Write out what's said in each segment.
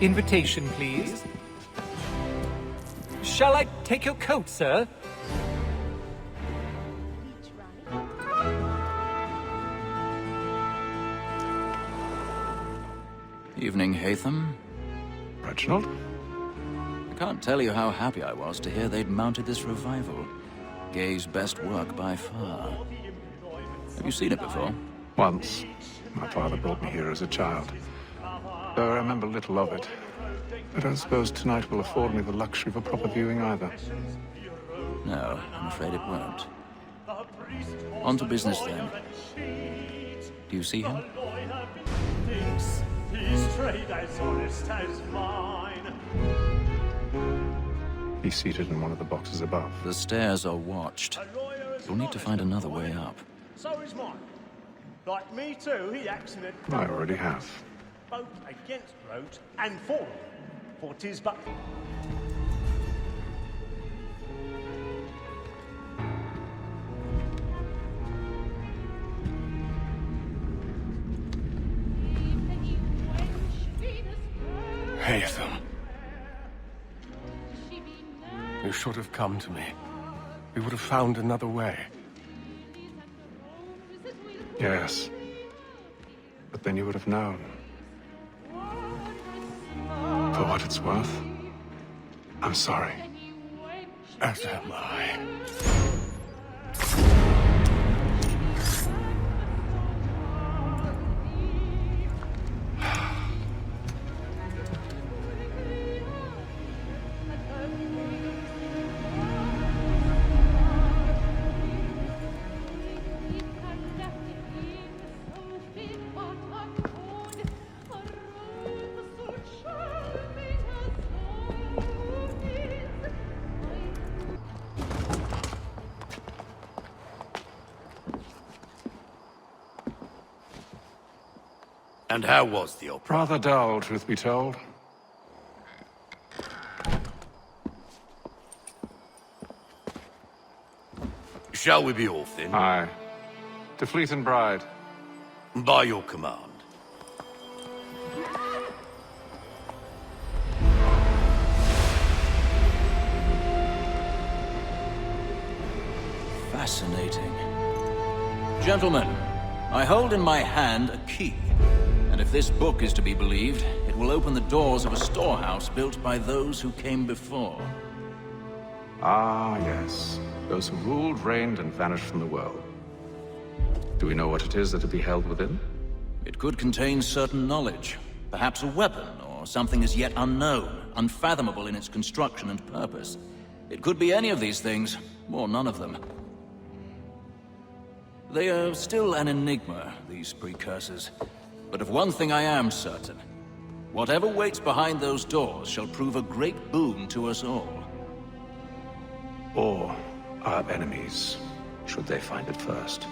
Invitation, please. Shall I take your coat, sir? Evening, Haytham. Reginald? I can't tell you how happy I was to hear they'd mounted this revival. Gay's best work by far. Have you seen it before? Once. My father brought me here as a child. Though I remember little of it. I don't suppose tonight will afford me the luxury of a proper viewing either. No, I'm afraid it won't. On to business then. Do you see him? His trade as honest as mine. He's seated in one of the boxes above. The stairs are watched. You'll need to find another way up. So is mine. Like me too, he accidentally... I already have. Both against roads and for them. For 'tis but... Haytham. You should have come to me. We would have found another way. Yes. But then you would have known. For what it's worth, I'm sorry. As am I. And how was the opera? Rather dull, truth be told. Shall we be off then? Aye. To Fleet and Bride. By your command. Fascinating. Gentlemen, I hold in my hand a key. And if this book is to be believed, it will open the doors of a storehouse built by those who came before. Ah, yes. Those who ruled, reigned, and vanished from the world. Do we know what it is that will be held within? It could contain certain knowledge. Perhaps a weapon, or something as yet unknown, unfathomable in its construction and purpose. It could be any of these things, or none of them. They are still an enigma, these precursors. But of one thing I am certain. Whatever waits behind those doors shall prove a great boon to us all. Or our enemies, should they find it first.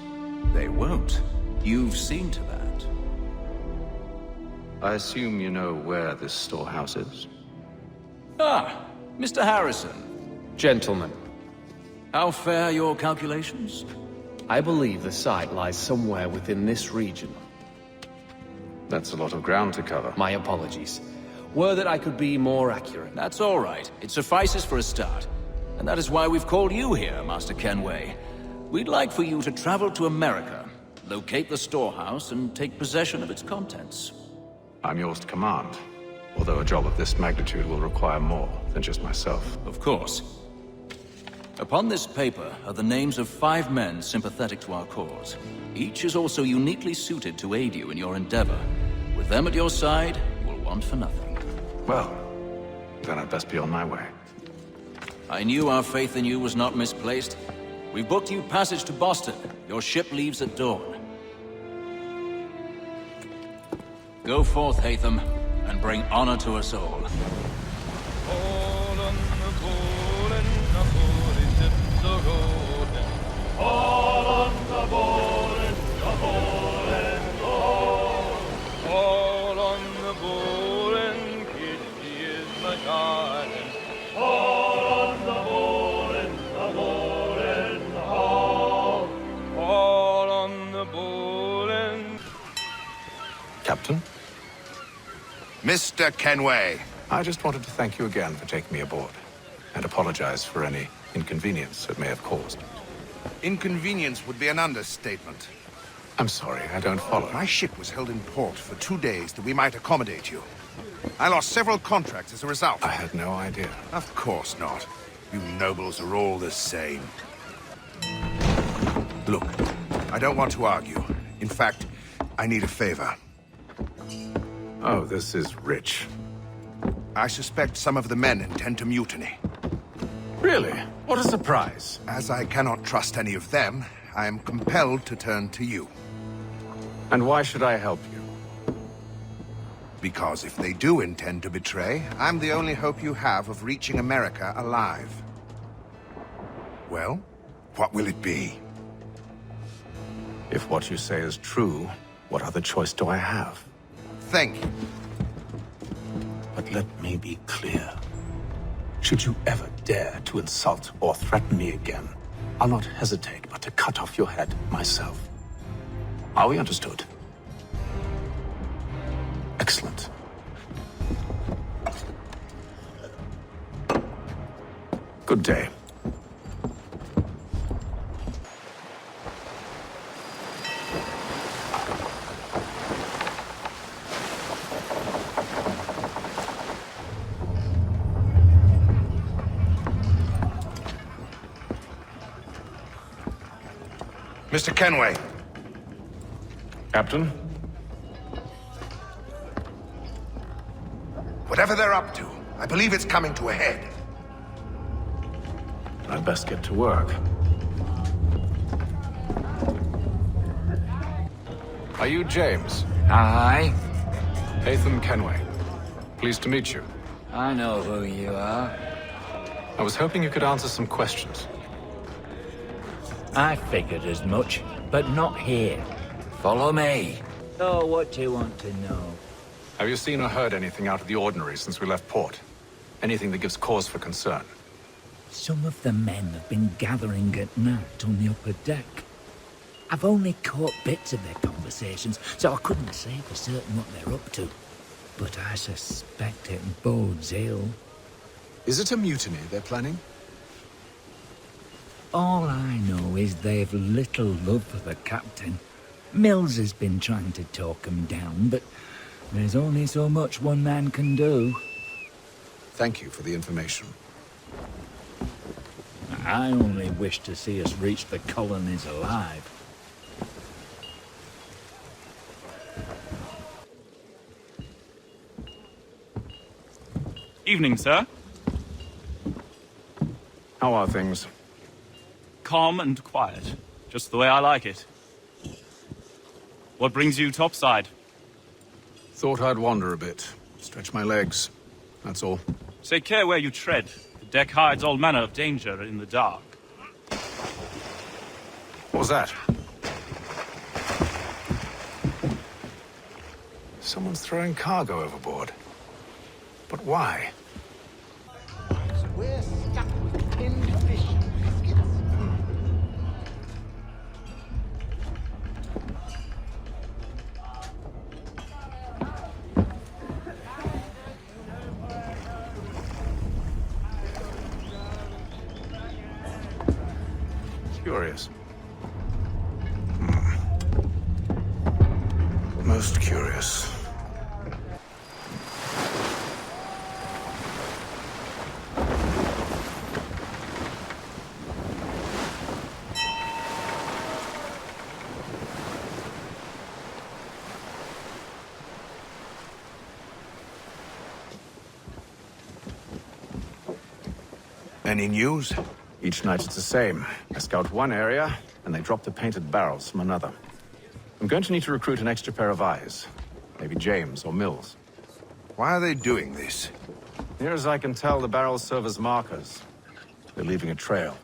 They won't. You've seen to that. I assume you know where this storehouse is? Ah, Mr. Harrison. Gentlemen, How fare your calculations? I believe the site lies somewhere within this region. That's a lot of ground to cover. My apologies. Were that I could be more accurate. That's all right. It suffices for a start. And that is why we've called you here, Master Kenway. We'd like for you to travel to America, locate the storehouse, and take possession of its contents. I'm yours to command. Although a job of this magnitude will require more than just myself. Of course. Upon this paper are the names of 5 men sympathetic to our cause. Each is also uniquely suited to aid you in your endeavor. With them at your side, you will want for nothing. Well, then I'd best be on my way. I knew our faith in you was not misplaced. We've booked you passage to Boston. Your ship leaves at dawn. Go forth, Haytham, and bring honor to us all. All on the board and the board is just the road. All on the board and the board and all. All on the board and Kitty is my darling. All on the board and the board and all. All on the board and... Captain? Mr. Kenway. I just wanted to thank you again for taking me aboard, and apologize for any inconvenience it may have caused. Inconvenience would be an understatement. I'm sorry, I don't follow. My ship was held in port for 2 days that we might accommodate you. I lost several contracts as a result. I had no idea. Of course not. You nobles are all the same. Look, I don't want to argue. In fact, I need a favor. Oh, this is rich. I suspect some of the men intend to mutiny. Really? What a surprise. As I cannot trust any of them, I am compelled to turn to you. And why should I help you? Because if they do intend to betray, I'm the only hope you have of reaching America alive. Well, what will it be? If what you say is true, what other choice do I have? Thank you. But let me be clear. Should you ever dare to insult or threaten me again, I'll not hesitate but to cut off your head myself. Are we understood? Excellent. Good day. Mr. Kenway. Captain? Whatever they're up to, I believe it's coming to a head. I'd best get to work. Are you James? Aye. Haytham Kenway. Pleased to meet you. I know who you are. I was hoping you could answer some questions. I figured as much, but not here. Follow me. So what do you want to know? Have you seen or heard anything out of the ordinary since we left port? Anything that gives cause for concern? Some of the men have been gathering at night on the upper deck. I've only caught bits of their conversations, so I couldn't say for certain what they're up to. But I suspect it bodes ill. Is it a mutiny they're planning? All I know is they've little love for the captain. Mills has been trying to talk him down, but there's only so much one man can do. Thank you for the information. I only wish to see us reach the colonies alive. Evening, sir. How are things? Calm and quiet. Just the way I like it. What brings you topside? Thought I'd wander a bit. Stretch my legs. That's all. Take care where you tread. The deck hides all manner of danger in the dark. What was that? Someone's throwing cargo overboard. But why? We're stuck with tinned fish and biscuits. Curious. Most curious. Any news? Each night it's the same. I scout one area, and they drop the painted barrels from another. I'm going to need to recruit an extra pair of eyes. Maybe James or Mills. Why are they doing this? Near as I can tell, the barrels serve as markers. They're leaving a trail.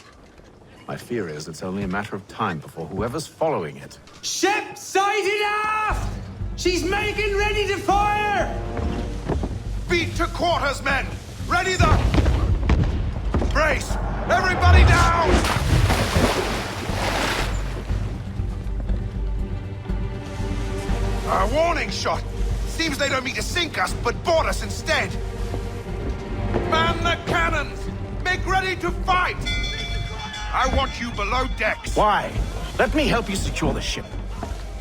My fear is it's only a matter of time before whoever's following it... Ship sighted aft! She's making ready to fire! Beat to quarters, men! Ready the... Brace! Everybody down! A warning shot! Seems they don't mean to sink us, but board us instead. Man the cannons! Make ready to fight! I want you below decks. Why? Let me help you secure the ship.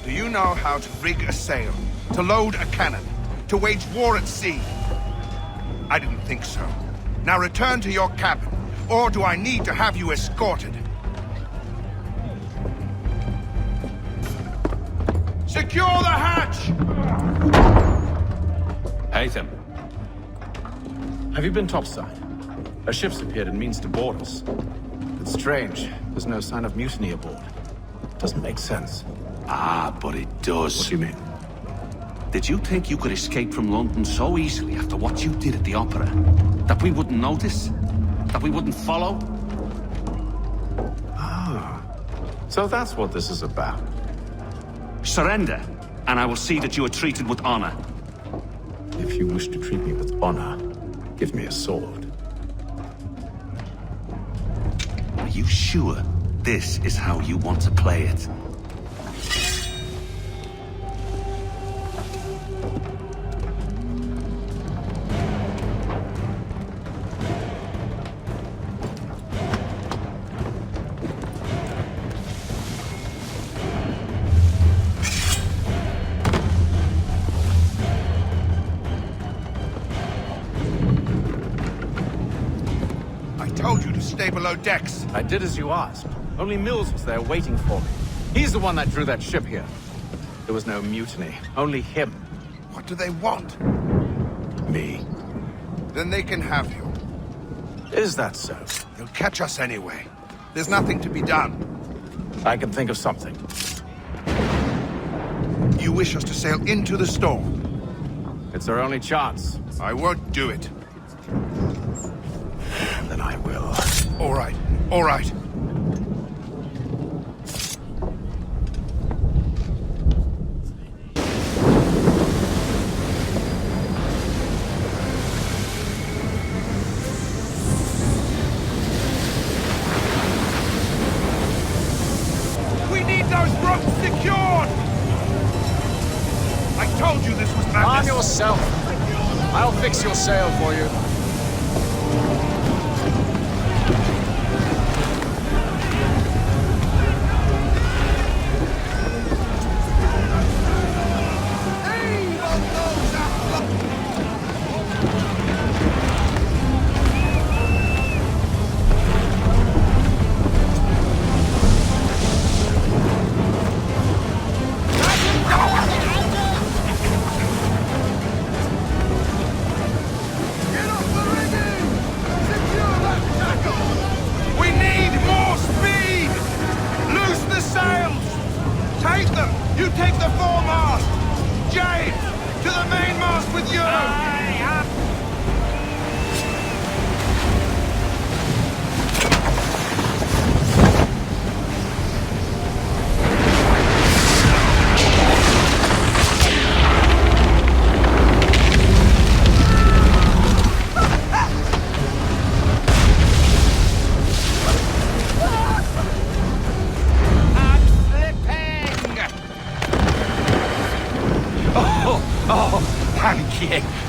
Do you know how to rig a sail? To load a cannon? To wage war at sea? I didn't think so. Now return to your cabin, or do I need to have you escorted? Secure the hatch! Haytham. Have you been topside? A ship's appeared and means to board us. It's strange. There's no sign of mutiny aboard. Doesn't make sense. Ah, but it does. What do you mean? Did you think you could escape from London so easily after what you did at the opera? That we wouldn't notice? That we wouldn't follow? Ah. So that's what this is about. Surrender, and I will see that you are treated with honor. If you wish to treat me with honor, give me a sword. Are you sure this is how you want to play it? Stay below decks. I did as you asked. Only Mills was there waiting for me. He's the one that drew that ship here. There was no mutiny, only him. What do they want? Me. Then they can have you. Is that so? They'll catch us anyway. There's nothing to be done. I can think of something. You wish us to sail into the storm? It's our only chance. I won't do it. Then I will. All right, all right. We need those ropes secured! I told you this was madness. Arm yourself. I'll fix your sail for you.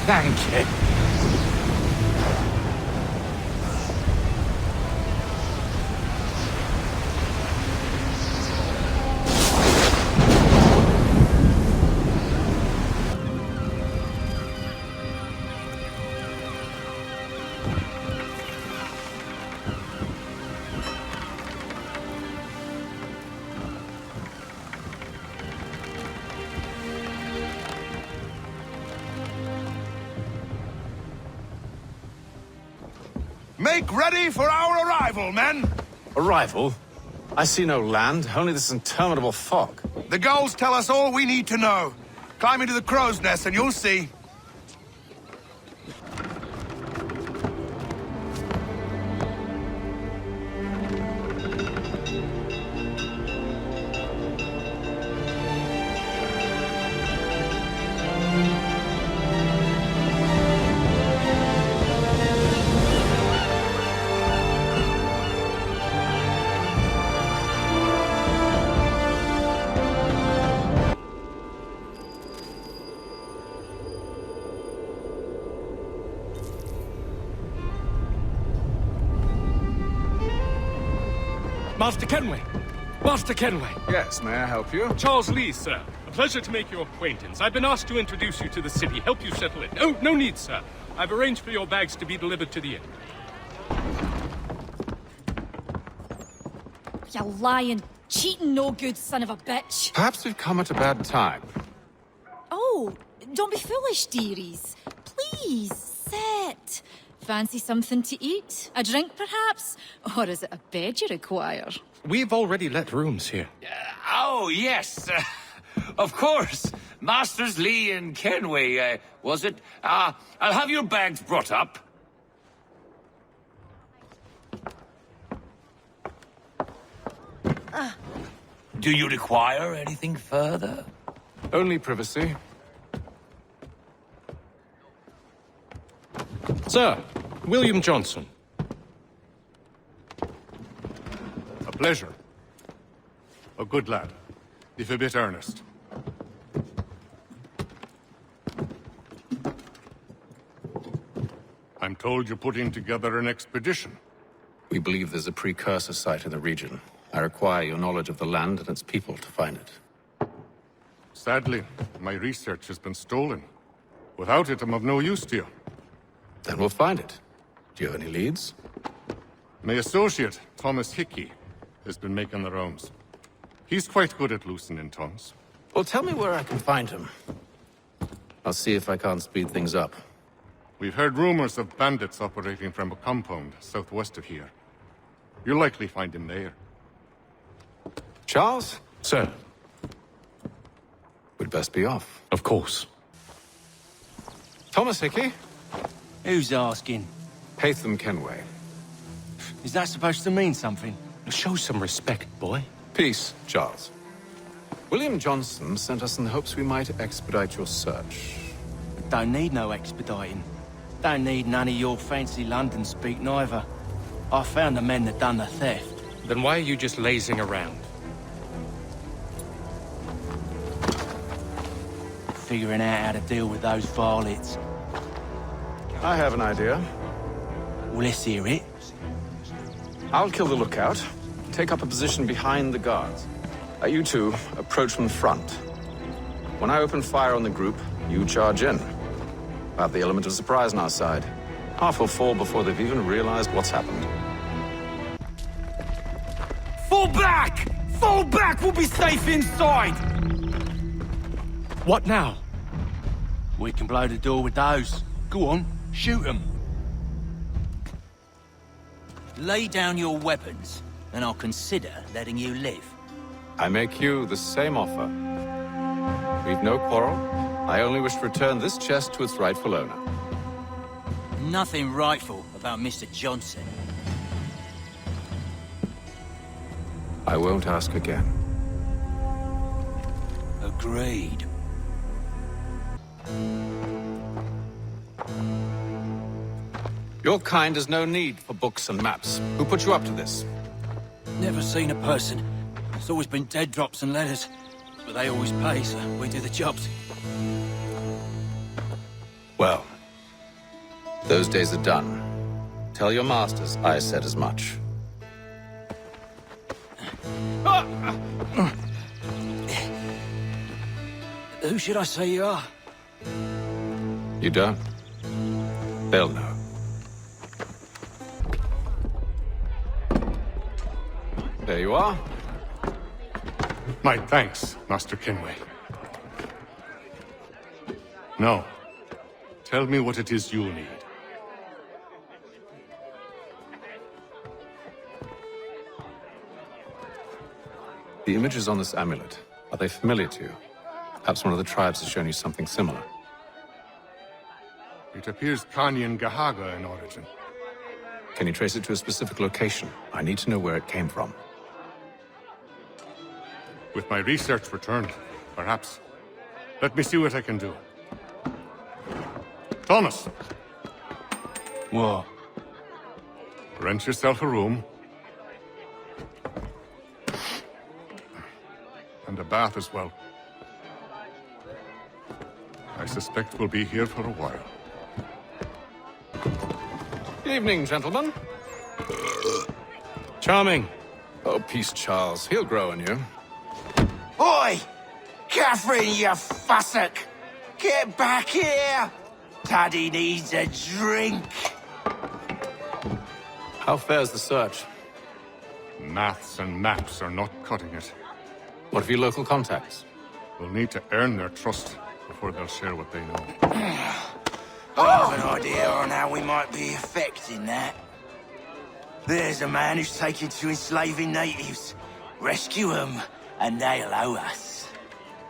Thank you. Make ready for our arrival, men! Arrival? I see no land, only this interminable fog. The gulls tell us all we need to know. Climb into the crow's nest and you'll see. Master Kenway! Master Kenway! Yes, may I help you? Charles Lee, sir. A pleasure to make your acquaintance. I've been asked to introduce you to the city, help you settle it. Oh, no need, sir. I've arranged for your bags to be delivered to the inn. You lying, cheating, no good son of a bitch. Perhaps we've come at a bad time. Oh, don't be foolish, dearies. Please, sit. Fancy something to eat? A drink, perhaps? Or is it a bed you require? We've already let rooms here. Oh, yes. Of course. Masters Lee and Kenway, was it? I'll have your bags brought up. Do you require anything further? Only privacy. Sir, William Johnson. A pleasure. A good lad, if a bit earnest. I'm told you're putting together an expedition. We believe there's a precursor site in the region. I require your knowledge of the land and its people to find it. Sadly, my research has been stolen. Without it, I'm of no use to you. Then we'll find it. Do you have any leads? My associate, Thomas Hickey, has been making the rounds. He's quite good at loosening tongues. Well, tell me where I can find him. I'll see if I can't speed things up. We've heard rumors of bandits operating from a compound southwest of here. You'll likely find him there. Charles? Sir. We'd best be off. Of course. Thomas Hickey? Who's asking? Haytham Kenway. Is that supposed to mean something? Show some respect, boy. Peace, Charles. William Johnson sent us in the hopes we might expedite your search. Don't need no expediting. Don't need none of your fancy London speak neither. I found the men that done the theft. Then why are you just lazing around? Figuring out how to deal with those varlets. I have an idea. Well, let's hear it. I'll kill the lookout. Take up a position behind the guards. You two approach from the front. When I open fire on the group, you charge in. We'll have the element of surprise on our side. Half will fall before they've even realized what's happened. Fall back! Fall back! We'll be safe inside! What now? We can blow the door with those. Go on, shoot them. Lay down your weapons, and I'll consider letting you live. I make you the same offer. We've no quarrel. I only wish to return this chest to its rightful owner. Nothing rightful about Mr. Johnson. I won't ask again. Agreed. Your kind has no need for books and maps. Who put you up to this? Never seen a person. It's always been dead drops and letters. But they always pay, so we do the jobs. Well, those days are done. Tell your masters I said as much. Who should I say you are? You don't? They'll know. There you are. My thanks, Master Kenway. Now, tell me what it is you need. The images on this amulet, are they familiar to you? Perhaps one of the tribes has shown you something similar. It appears Kanyan Gahaga in origin. Can you trace it to a specific location? I need to know where it came from. With my research returned, perhaps. Let me see what I can do. Thomas! What? Rent yourself a room. And a bath as well. I suspect we'll be here for a while. Evening, gentlemen. Charming. Oh, peace, Charles. He'll grow on you. Oi! Catherine, you fussock! Get back here! Taddy needs a drink. How fares the search? Maths and maps are not cutting it. What of your local contacts? We'll need to earn their trust before they'll share what they know. I have an idea on how we might be affecting that. There's a man who's taken to enslaving natives. Rescue them, and they'll owe us.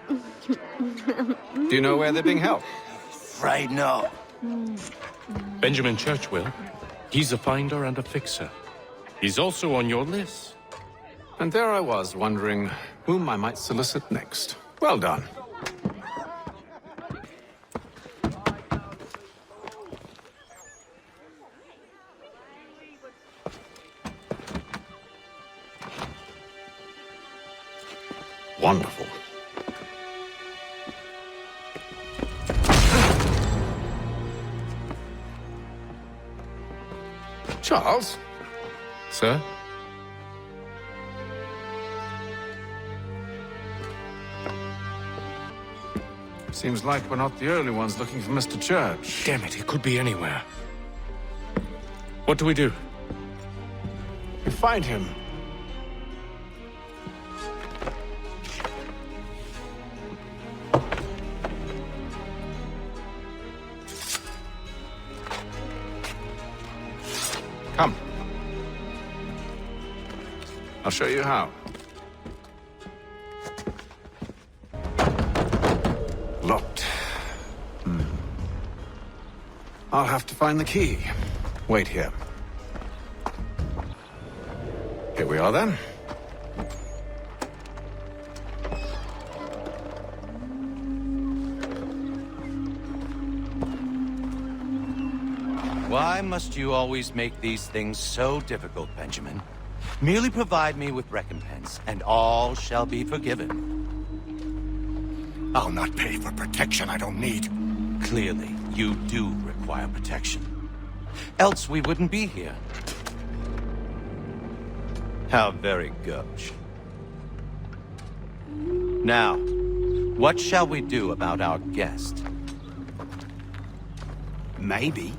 Do you know where they're being held? Afraid not. Benjamin Churchwill. He's a finder and a fixer. He's also on your list. And there I was, wondering whom I might solicit next. Well done. Wonderful. Charles? Sir? Seems like we're not the only ones looking for Mr. Church. Damn it, he could be anywhere. What do we do? We find him. Come. I'll show you how. Locked. I'll have to find the key. Wait here. Here we are then. Why must you always make these things so difficult, Benjamin? Merely provide me with recompense, and all shall be forgiven. I'll not pay for protection I don't need. Clearly, you do require protection. Else we wouldn't be here. How very gauche. Now, what shall we do about our guest? Maybe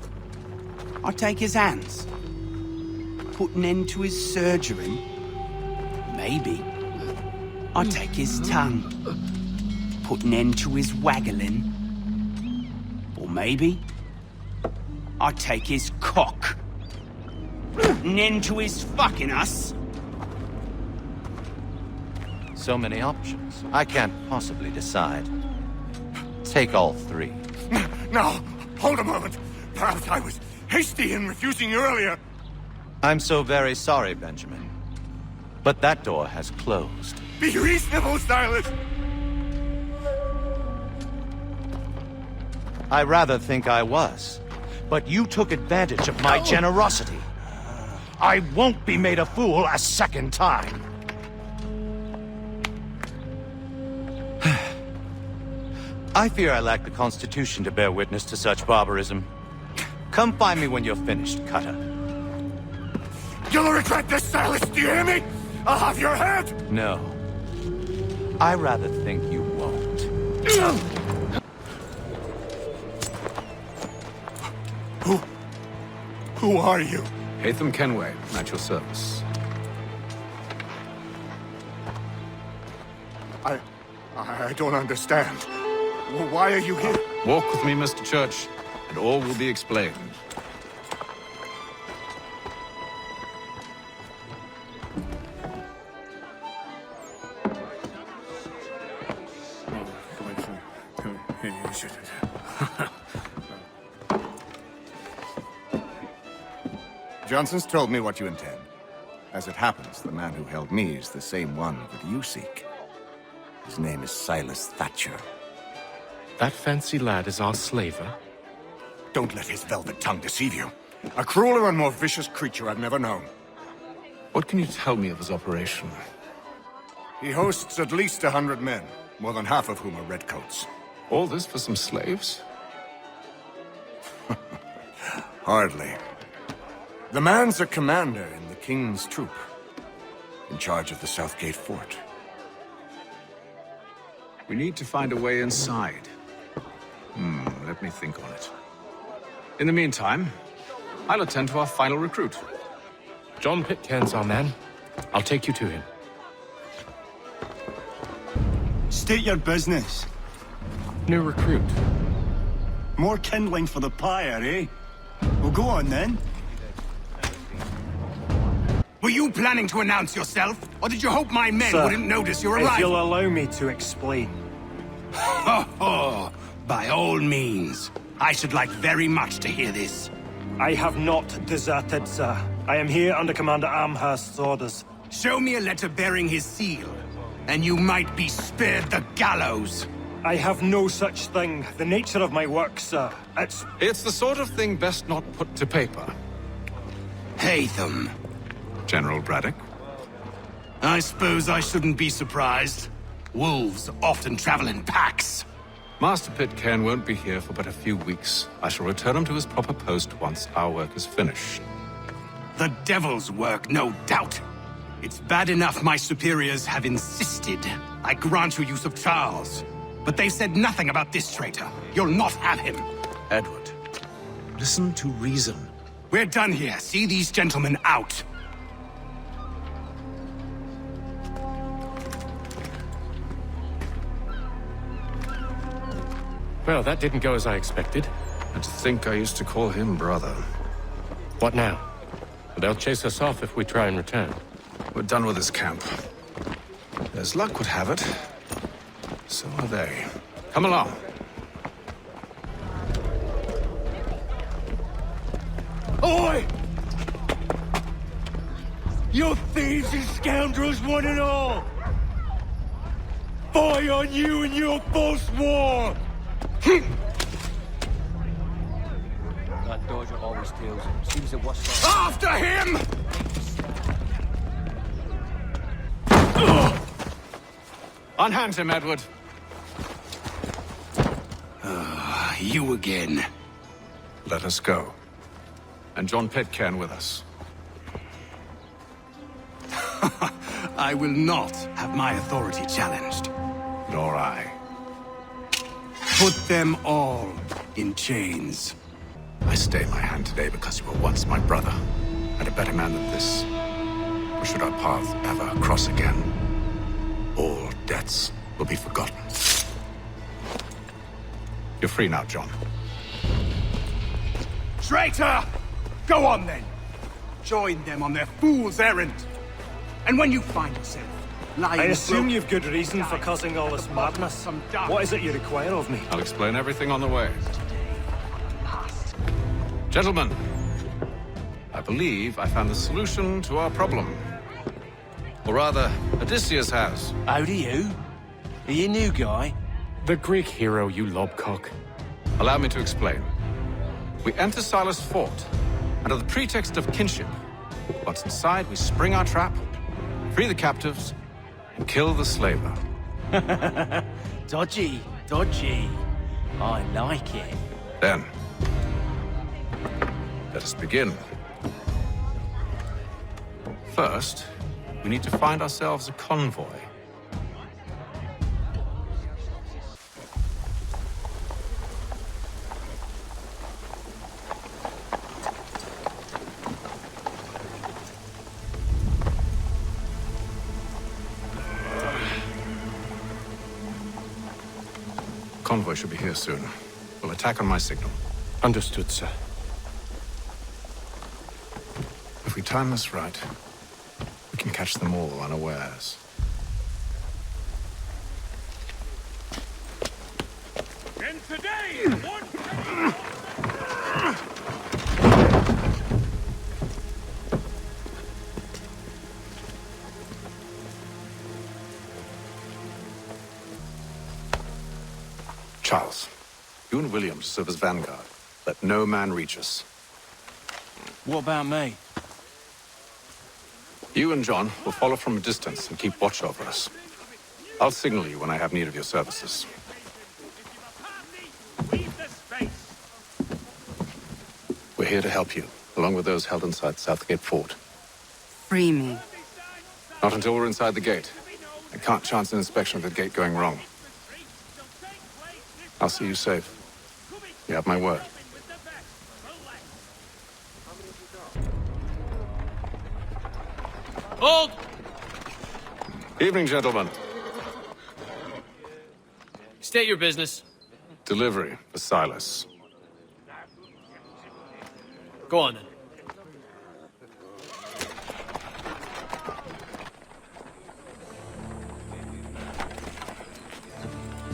I'll take his hands. Put an end to his surgery. Maybe I'll take his tongue. Put an end to his waggling. Or maybe I'll take his cock. Put an end to his fucking us. So many options. I can't possibly decide. Take all three. No, hold a moment. Perhaps I was hasty in refusing you earlier. I'm so very sorry, Benjamin. But that door has closed. Be reasonable, Silas. I rather think I was. But you took advantage of my generosity. I won't be made a fool a second time. I fear I lack the constitution to bear witness to such barbarism. Come find me when you're finished, Cutter. You'll regret this, Silas, do you hear me? I'll have your head! No. I rather think you won't. Who are you? Haytham Kenway, at your service. I don't understand. Why are you here? Walk with me, Mr. Church, and all will be explained. Johnson's told me what you intend. As it happens, the man who held me is the same one that you seek. His name is Silas Thatcher. That fancy lad is our slaver? Don't let his velvet tongue deceive you. A crueler and more vicious creature I've never known. What can you tell me of his operation? He hosts at least 100 men, more than half of whom are redcoats. All this for some slaves? Hardly. The man's a commander in the king's troop. in charge of the Southgate Fort. We need to find a way inside. Let me think on it. In the meantime, I'll attend to our final recruit. John Pitcairn's our man. I'll take you to him. State your business. New recruit. More kindling for the pyre, eh? Well, go on then. Were you planning to announce yourself, or did you hope my men Sir, wouldn't notice your if arrival? you'll allow me to explain. By all means. I should like very much to hear this. I have not deserted, sir. I am here under Commander Amherst's orders. Show me a letter bearing his seal, and you might be spared the gallows. I have no such thing. The nature of my work, sir, It's the sort of thing best not put to paper. Haytham. General Braddock? I suppose I shouldn't be surprised. Wolves often travel in packs. Master Pitcairn won't be here for but a few weeks. I shall return him to his proper post once our work is finished. The devil's work, no doubt. It's bad enough my superiors have insisted I grant you use of Charles. But they said nothing about this traitor. You'll not have him. Edward, listen to reason. We're done here. See these gentlemen out. Well, that didn't go as I expected. And to think I used to call him brother. What now? They'll chase us off if we try and return. We're done with this camp. As luck would have it, so are they. Come along. Oi! You thieves and scoundrels, one and all! Fie on you and your false war! That dodger always tails. Seems it was After him! Unhand him, Edward. You again. Let us go. And John Pitcairn with us. I will not have my authority challenged. Nor I. Put them all in chains. I stay my hand today because you were once my brother, and a better man than this. Or should our paths ever cross again, all debts will be forgotten. You're free now, John. Traitor! Go on then. Join them on their fool's errand. And when you find yourself lying... I assume you've good reason for causing all this madness. What is it you require of me? I'll explain everything on the way. Gentlemen, I believe I found the solution to our problem. Or rather, Odysseus has. How do you? Are you a new guy? The Greek hero, you lobcock. Allow me to explain. We enter Silas' fort, under the pretext of kinship. Once inside, we spring our trap, free the captives, and kill the slaver. Dodgy, dodgy. I like it. Then, let us begin. First, we need to find ourselves a convoy. Convoy should be here soon. We'll attack on my signal. Understood, sir. If we time this right, we can catch them all unawares. And today, Charles, you and William serve as vanguard. Let no man reach us. What about me? You and John will follow from a distance and keep watch over us. I'll signal you when I have need of your services. We're here to help you, along with those held inside Southgate Fort. Free me. Not until we're inside the gate. I can't chance an inspection of the gate going wrong. I'll see you safe. You have my word. Hold! Evening, gentlemen. State your business. Delivery for Silas. Go on, then.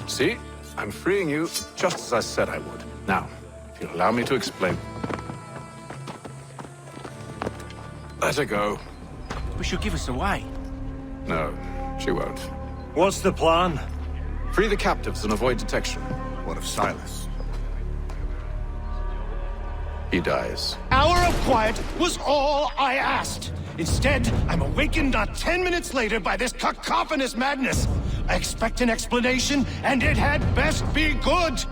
See? I'm freeing you just as I said I would. Now, if you'll allow me to explain. Let her go. But she'll give us away. No, she won't. What's the plan? Free the captives and avoid detection. What of Silas? He dies. Hour of quiet was all I asked. Instead, I'm awakened not 10 minutes later by this cacophonous madness. I expect an explanation, and it had best be good.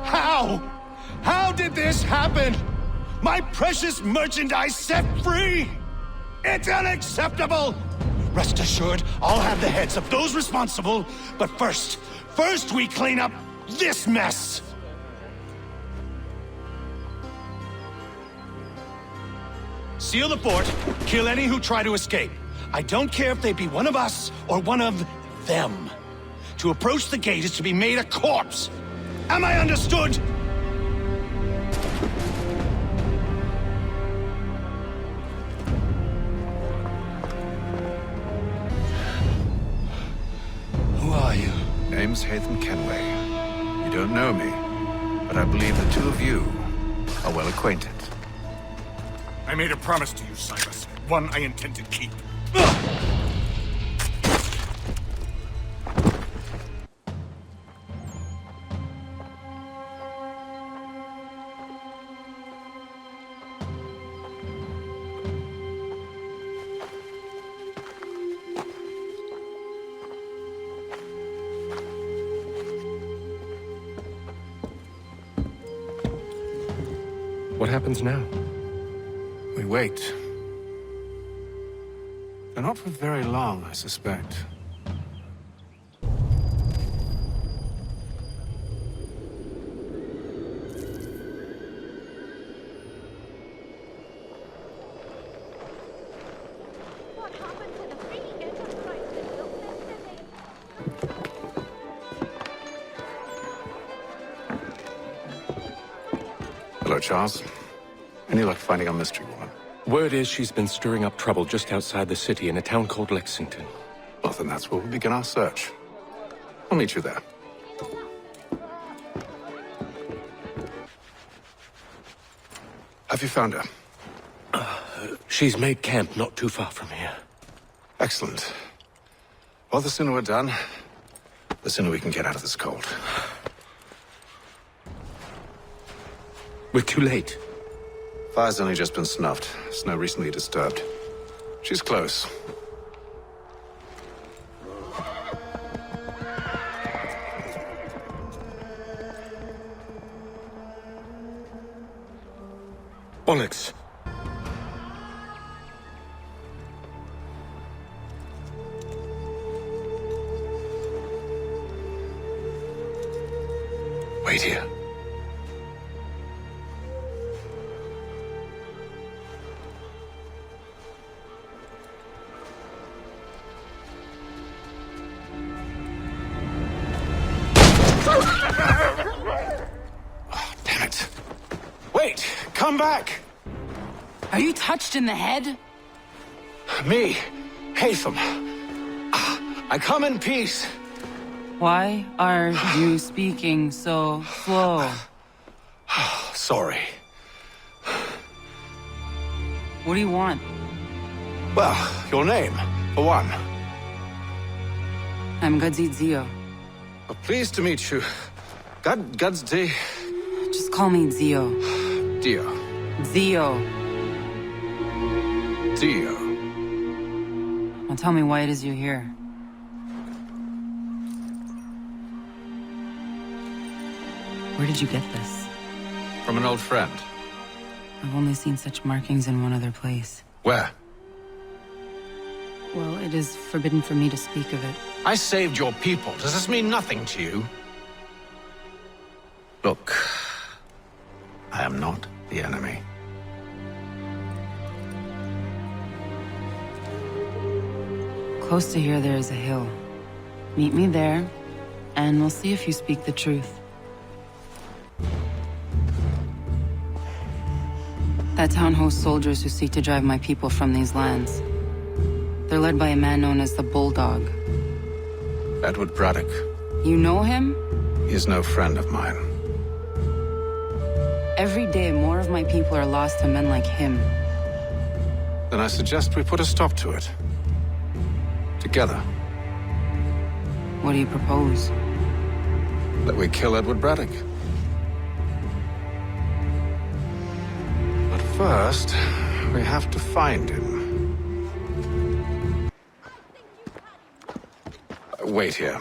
How? How did this happen? My precious merchandise set free? It's unacceptable! Rest assured, I'll have the heads of those responsible, but first we clean up this mess! Seal the fort, kill any who try to escape. I don't care if they be one of us or one of them. To approach the gate is to be made a corpse. Am I understood? Who are you? Name's Haytham Kenway. You don't know me, but I believe the two of you are well acquainted. I made a promise to you, Silas. One I intend to keep. What happens now? We wait. And not for very long, I suspect. Hello, Charles. Any luck finding our mystery woman? Word is she's been stirring up trouble just outside the city in a town called Lexington. Well, then that's where we'll begin our search. I'll meet you there. Have you found her? She's made camp not too far from here. Excellent. Well, the sooner we're done, the sooner we can get out of this cold. We're too late. Fire's only just been snuffed. Snow recently disturbed. She's close. Bollocks. Wait here. Come back! Are you touched in the head? Me, Haytham. I come in peace. Why are you speaking so slow? Sorry. What do you want? Well, your name, for one. I'm Gadzit Zio. Pleased to meet you. Gadzit. Just call me Zio. Dio. Zio. Dio. Now tell me why it is you're here. Where did you get this? From an old friend. I've only seen such markings in one other place. Where? Well, it is forbidden for me to speak of it. I saved your people. Does this mean nothing to you? Look, I am not the enemy. Close to here, there is a hill. Meet me there, and we'll see if you speak the truth. That town hosts soldiers who seek to drive my people from these lands. They're led by a man known as the Bulldog. Edward Braddock. You know him? He is no friend of mine. Every day, more of my people are lost to men like him. Then I suggest we put a stop to it. Together. What do you propose? That we kill Edward Braddock. But first, we have to find him. Wait here.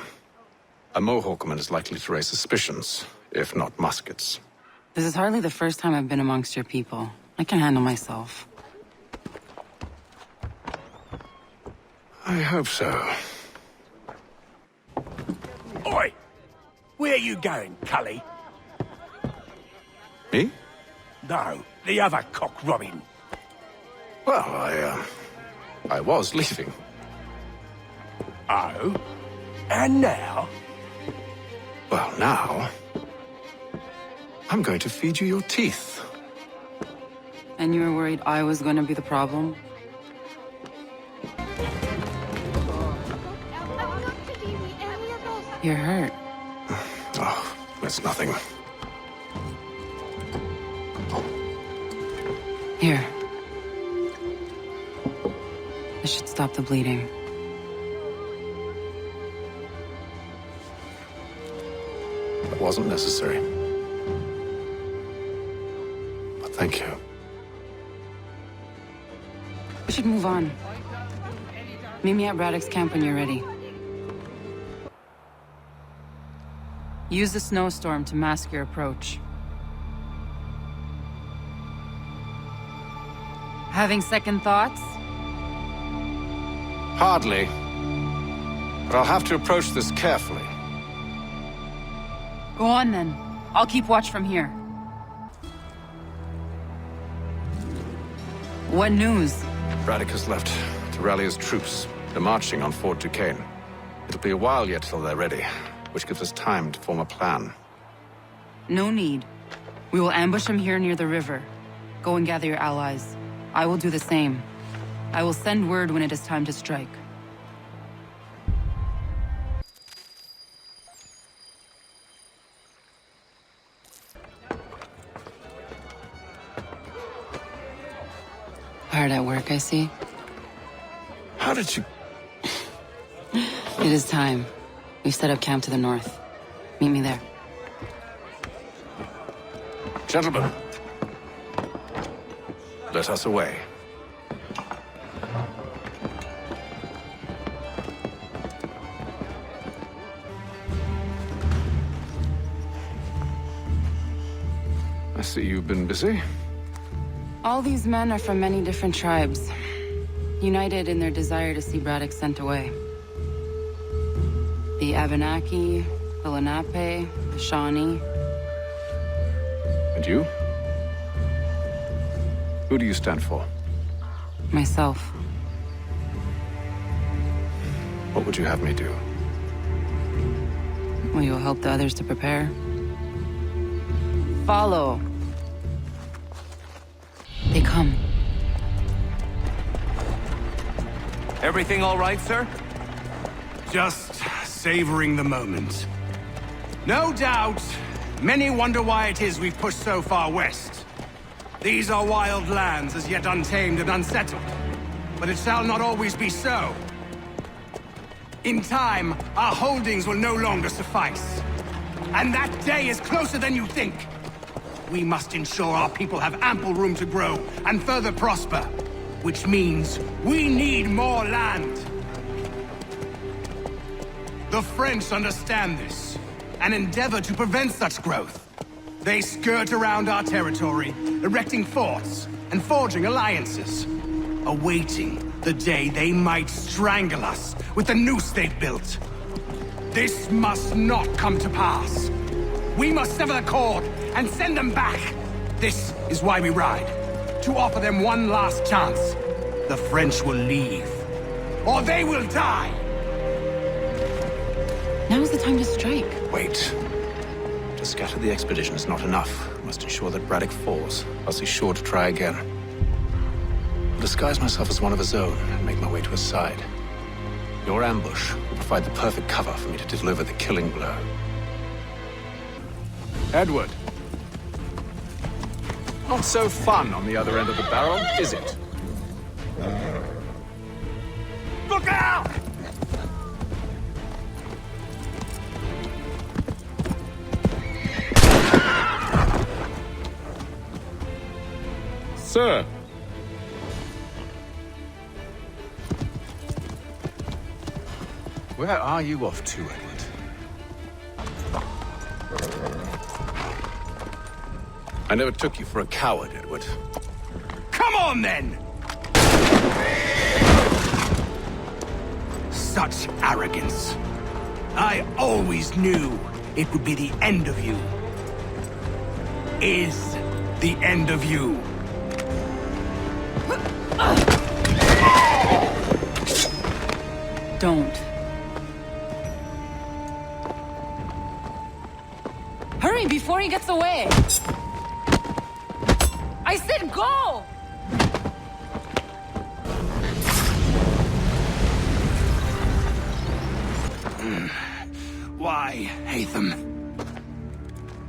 A Mohawkman is likely to raise suspicions, if not muskets. This is hardly the first time I've been amongst your people. I can handle myself. I hope so. Oi! Where are you going, Cully? Me? No, the other cock Robin. Well, I was leaving. Oh? And now? Well, now... I'm going to feed you your teeth. And you were worried I was going to be the problem? You're hurt. Oh, it's nothing. Here. This should stop the bleeding. It wasn't necessary. But thank you. We should move on. Meet me at Braddock's camp when you're ready. Use the snowstorm to mask your approach. Having second thoughts? Hardly. But I'll have to approach this carefully. Go on then. I'll keep watch from here. What news? Braddock has left to rally his troops. They're marching on Fort Duquesne. It'll be a while yet till they're ready, which gives us time to form a plan. No need. We will ambush him here near the river. Go and gather your allies. I will do the same. I will send word when it is time to strike. Hard at work, I see. How did you... It is time. We've set up camp to the north. Meet me there. Gentlemen, let us away. I see you've been busy. All these men are from many different tribes, united in their desire to see Braddock sent away. The Abenaki, the Lenape, the Shawnee. And you? Who do you stand for? Myself. What would you have me do? Will you help the others to prepare? Follow. They come. Everything all right, sir? Just savoring the moment. No doubt, many wonder why it is we've pushed so far west. These are wild lands, as yet untamed and unsettled. But it shall not always be so. In time, our holdings will no longer suffice. And that day is closer than you think. We must ensure our people have ample room to grow and further prosper. Which means we need more land. The French understand this, and endeavor to prevent such growth. They skirt around our territory, erecting forts and forging alliances, awaiting the day they might strangle us with the noose they've built. This must not come to pass. We must sever the cord and send them back. This is why we ride. To offer them one last chance. The French will leave. Or they will die! Now's the time to strike. Wait. To scatter the expedition is not enough. We must ensure that Braddock falls, else he's sure to try again. I'll disguise myself as one of his own and make my way to his side. Your ambush will provide the perfect cover for me to deliver the killing blow. Edward. Not so fun on the other end of the barrel, is it? Look out! Sir! Where are you off to, Edward? I never took you for a coward, Edward. Come on, then! Such arrogance. I always knew it would be the end of you. Is the end of you. Don't. Hurry before he gets away! I said go! Why, Haytham?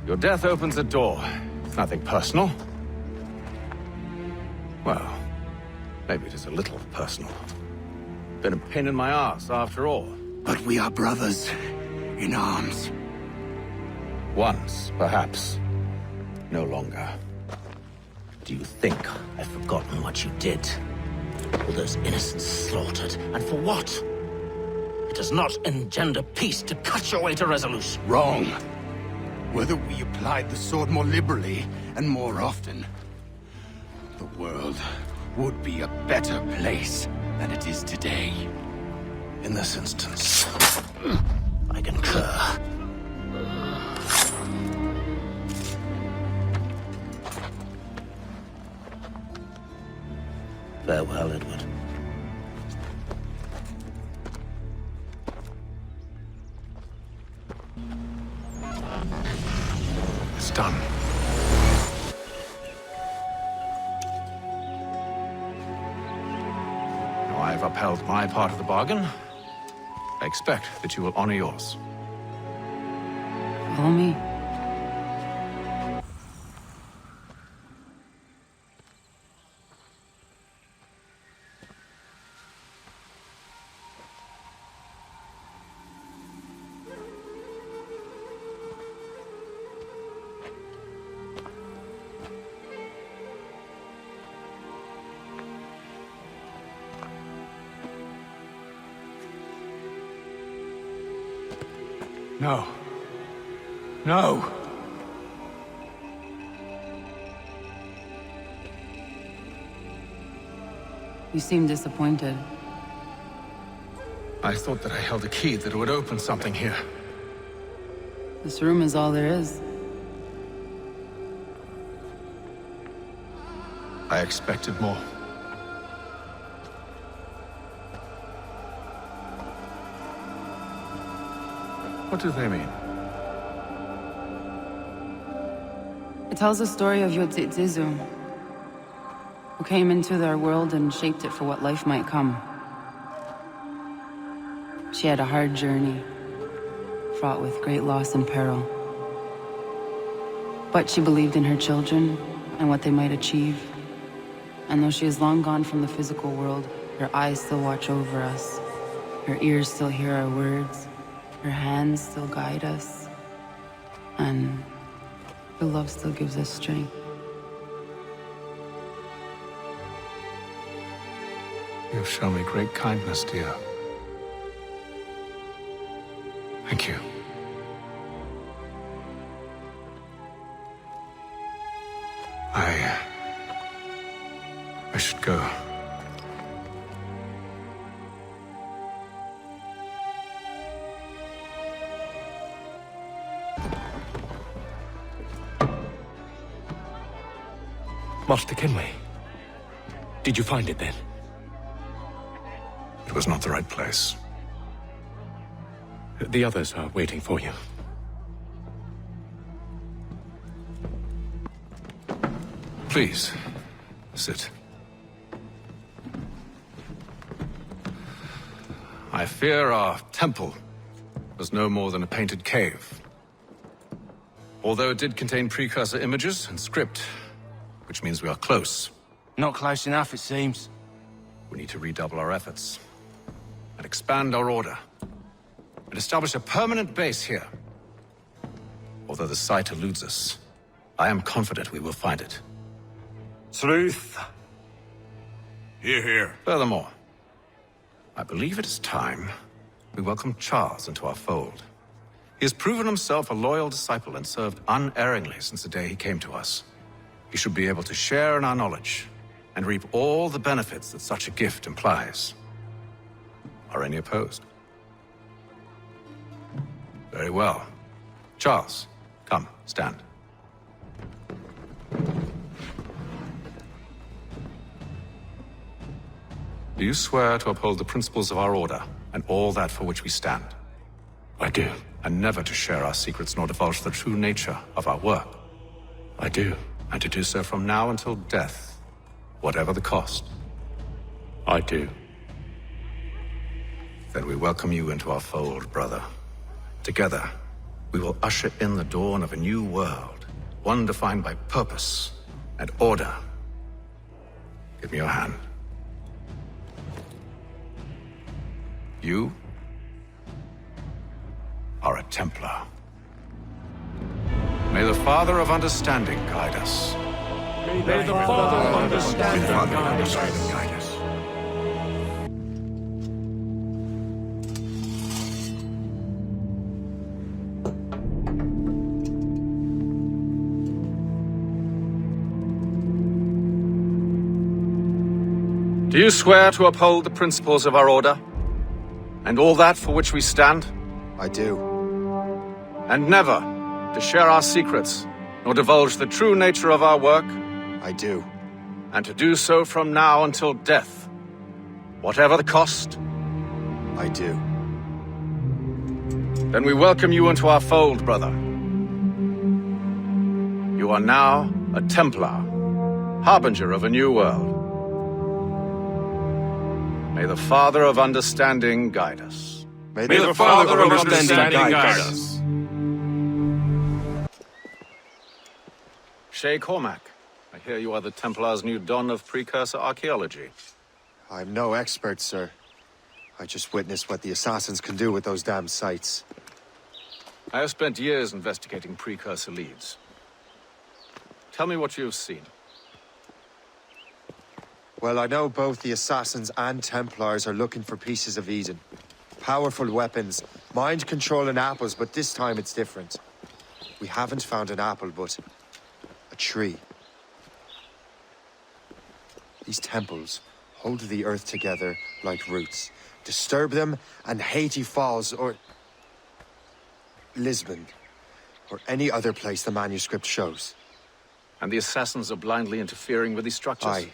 Your death opens a door. It's nothing personal. Well, maybe it is a little personal. Been a pain in my ass, after all. But we are brothers in arms. Once, perhaps. No longer. Do you think I've forgotten what you did? All those innocents slaughtered, and for what? It does not engender peace to cut your way to resolution. Wrong. Whether we applied the sword more liberally and more often, the world would be a better place than it is today. In this instance, I concur. Farewell, Edward. it's done. Now I've upheld my part of the bargain. I expect that you will honor yours. Follow me. No. No! You seem disappointed. I thought that I held a key that would open something here. This room is all there is. I expected more. What do they mean? It tells the story of Yodzizu, who came into their world and shaped it for what life might come. She had a hard journey, fraught with great loss and peril. But she believed in her children and what they might achieve. And though she is long gone from the physical world, her eyes still watch over us. Her ears still hear our words. Her hands still guide us. And her love still gives us strength. You have shown me great kindness, dear. Thank you. I should go. Master Kenway. Did you find it then? It was not the right place. The others are waiting for you. Please, sit. I fear our temple was no more than a painted cave. Although it did contain precursor images and script, which means we are close. Not close enough, it seems. We need to redouble our efforts and expand our order and establish a permanent base here. Although the site eludes us, I am confident we will find it. Truth. Hear, hear. Furthermore, I believe it is time we welcome Charles into our fold. He has proven himself a loyal disciple and served unerringly since the day he came to us. He should be able to share in our knowledge and reap all the benefits that such a gift implies. Are any opposed? Very well. Charles, come, stand. Do you swear to uphold the principles of our order and all that for which we stand? I do. And never to share our secrets nor divulge the true nature of our work? I do. And to do so from now until death, whatever the cost? I do. Then we welcome you into our fold, brother. Together, we will usher in the dawn of a new world, one defined by purpose and order. Give me your hand. You are a Templar. May the Father of Understanding guide us. May the Father of Understanding guide us. Do you swear to uphold the principles of our order and all that for which we stand? I do. And never to share our secrets, nor divulge the true nature of our work? I do. And to do so from now until death, whatever the cost? I do. Then we welcome you into our fold, brother. You are now a Templar, harbinger of a new world. May the Father of Understanding guide us. May the Father of Understanding guide us. Shay Cormac, I hear you are the Templar's new don of precursor archaeology. I'm no expert, sir. I just witnessed what the assassins can do with those damn sites. I have spent years investigating precursor leads. Tell me what you have seen. Well, I know both the Assassins and Templars are looking for pieces of Eden. Powerful weapons, mind-controlling apples, but this time it's different. We haven't found an apple, but a tree. These temples hold the earth together like roots. Disturb them, and Haiti falls, or Lisbon, or any other place the manuscript shows. And the Assassins are blindly interfering with these structures? Aye.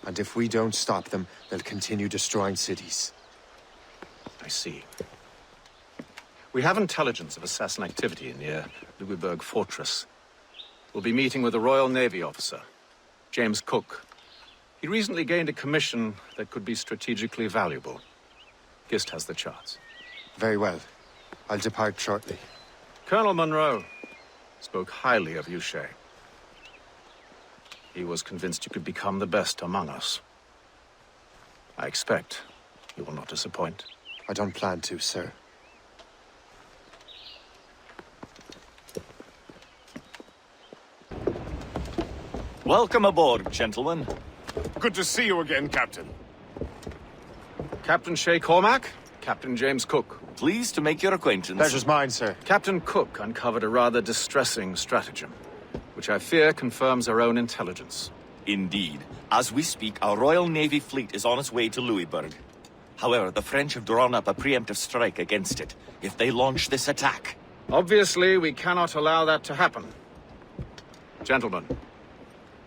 And if we don't stop them, they'll continue destroying cities. I see. We have intelligence of assassin activity near Louisburg Fortress. We'll be meeting with a Royal Navy officer, James Cook. He recently gained a commission that could be strategically valuable. Gist has the charts. Very well. I'll depart shortly. Colonel Monroe spoke highly of you, Shay. He was convinced you could become the best among us. I expect you will not disappoint. I don't plan to, sir. Welcome aboard, gentlemen. Good to see you again, Captain. Captain Shay Cormac, Captain James Cook. Pleased to make your acquaintance. Pleasure's mine, sir. Captain Cook uncovered a rather distressing stratagem, which I fear confirms our own intelligence. Indeed. As we speak, our Royal Navy fleet is on its way to Louisburg. However, the French have drawn up a preemptive strike against it, if they launch this attack. Obviously, we cannot allow that to happen. Gentlemen,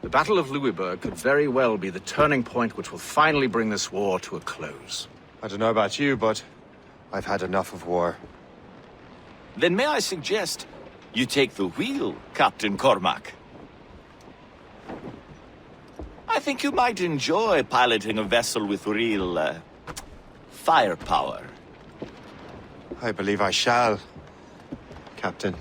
The Battle of Louisburg could very well be the turning point which will finally bring this war to a close. I don't know about you, but I've had enough of war. Then may I suggest you take the wheel, Captain Cormac? I think you might enjoy piloting a vessel with real, firepower. I believe I shall, Captain.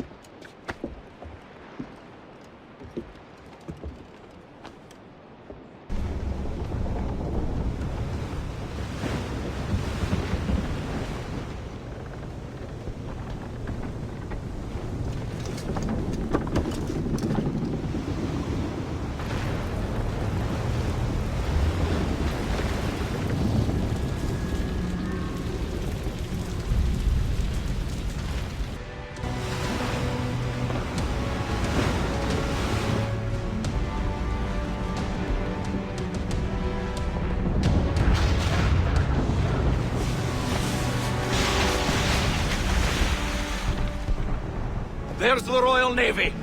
There's the Royal Navy.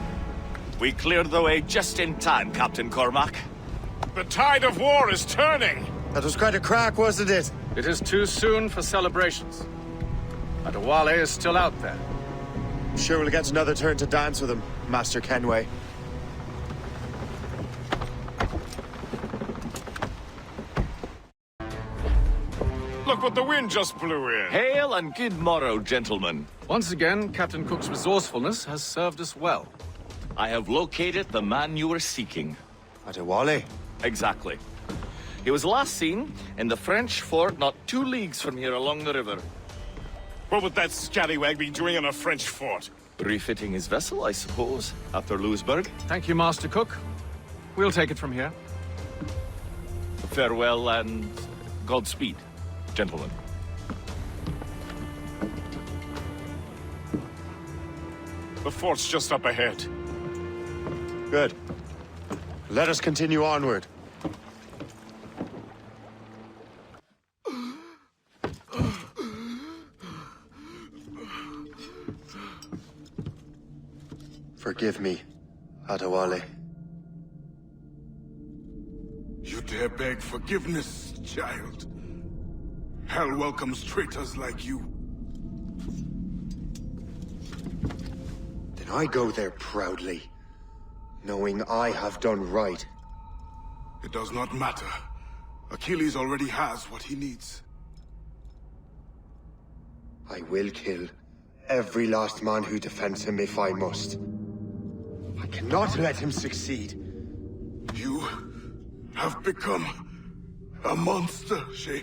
We cleared the way just in time, Captain Cormac. The tide of war is turning! That was quite a crack, wasn't it? It is too soon for celebrations. Adewale is still out there. I'm sure we'll get another turn to dance with him, Master Kenway. Look what the wind just blew in! Hail and good morrow, gentlemen. Once again, Captain Cook's resourcefulness has served us well. I have located the man you were seeking. Adewale? Exactly. He was last seen in the French fort not 2 leagues from here along the river. What would that scallywag be doing in a French fort? Refitting his vessel, I suppose, after Louisburg. Thank you, Master Cook. We'll take it from here. Farewell and Godspeed, gentlemen. The fort's just up ahead. Good. Let us continue onward. Forgive me, Adewale. You dare beg forgiveness, child? Hell welcomes traitors like you. Then I go there proudly, knowing I have done right. It does not matter. Achilles already has what he needs. I will kill every last man who defends him if I must. I cannot let him succeed. You have become a monster, Shay.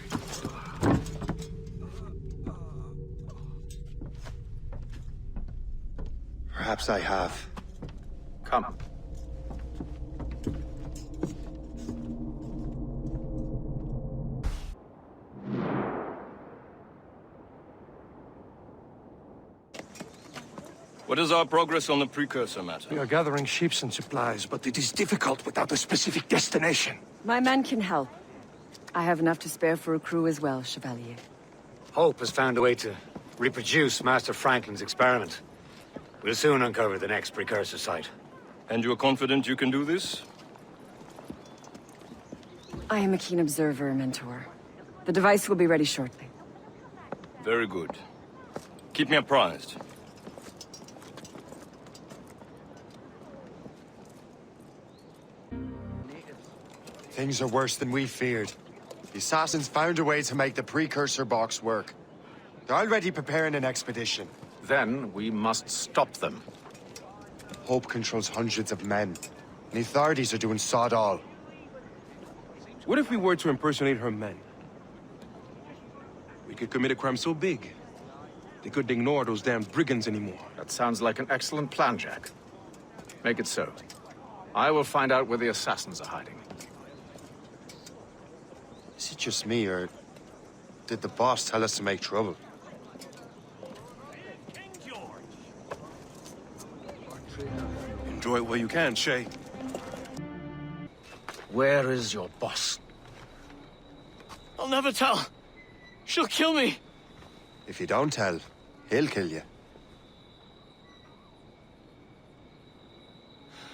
Perhaps I have. Come. What is our progress on the precursor matter? We are gathering ships and supplies, but it is difficult without a specific destination. My men can help. I have enough to spare for a crew as well, Chevalier. Hope has found a way to reproduce Master Franklin's experiment. We'll soon uncover the next precursor site. And you're confident you can do this? I am a keen observer, Mentor. The device will be ready shortly. Very good. Keep me apprised. Things are worse than we feared. The assassins found a way to make the precursor box work. They're already preparing an expedition. Then we must stop them. Hope controls hundreds of men. The authorities are doing sod all. What if we were to impersonate her men? We could commit a crime so big, they couldn't ignore those damn brigands anymore. That sounds like an excellent plan, Jack. Make it so. I will find out where the assassins are hiding. Is it just me, or did the boss tell us to make trouble? Enjoy it while you can, Shay. Where is your boss? I'll never tell. She'll kill me. If you don't tell, he'll kill you.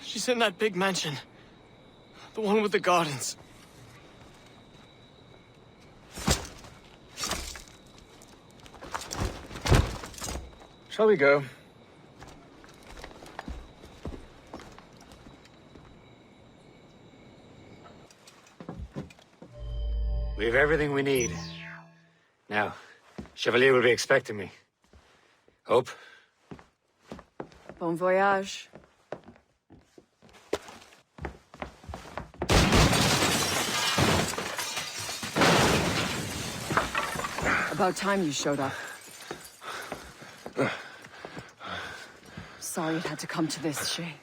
She's in that big mansion. The one with the gardens. Shall we go? We have everything we need. Now, Chevalier will be expecting me. Hope? Bon voyage. About time you showed up. Sorry it had to come to this, Shay.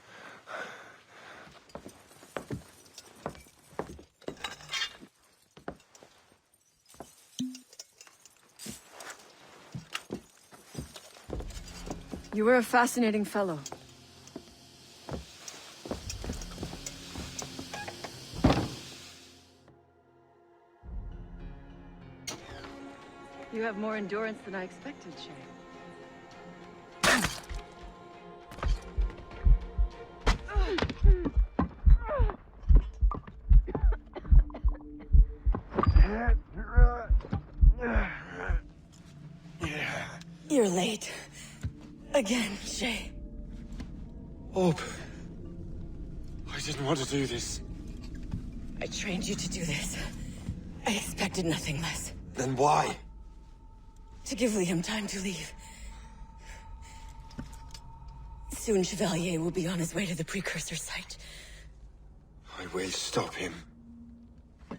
You were a fascinating fellow. You have more endurance than I expected, Shay. You're late. Again, Shay. Hope. I didn't want to do this. I trained you to do this. I expected nothing less. Then why? To give Liam time to leave. Soon Chevalier will be on his way to the precursor site. I will stop him.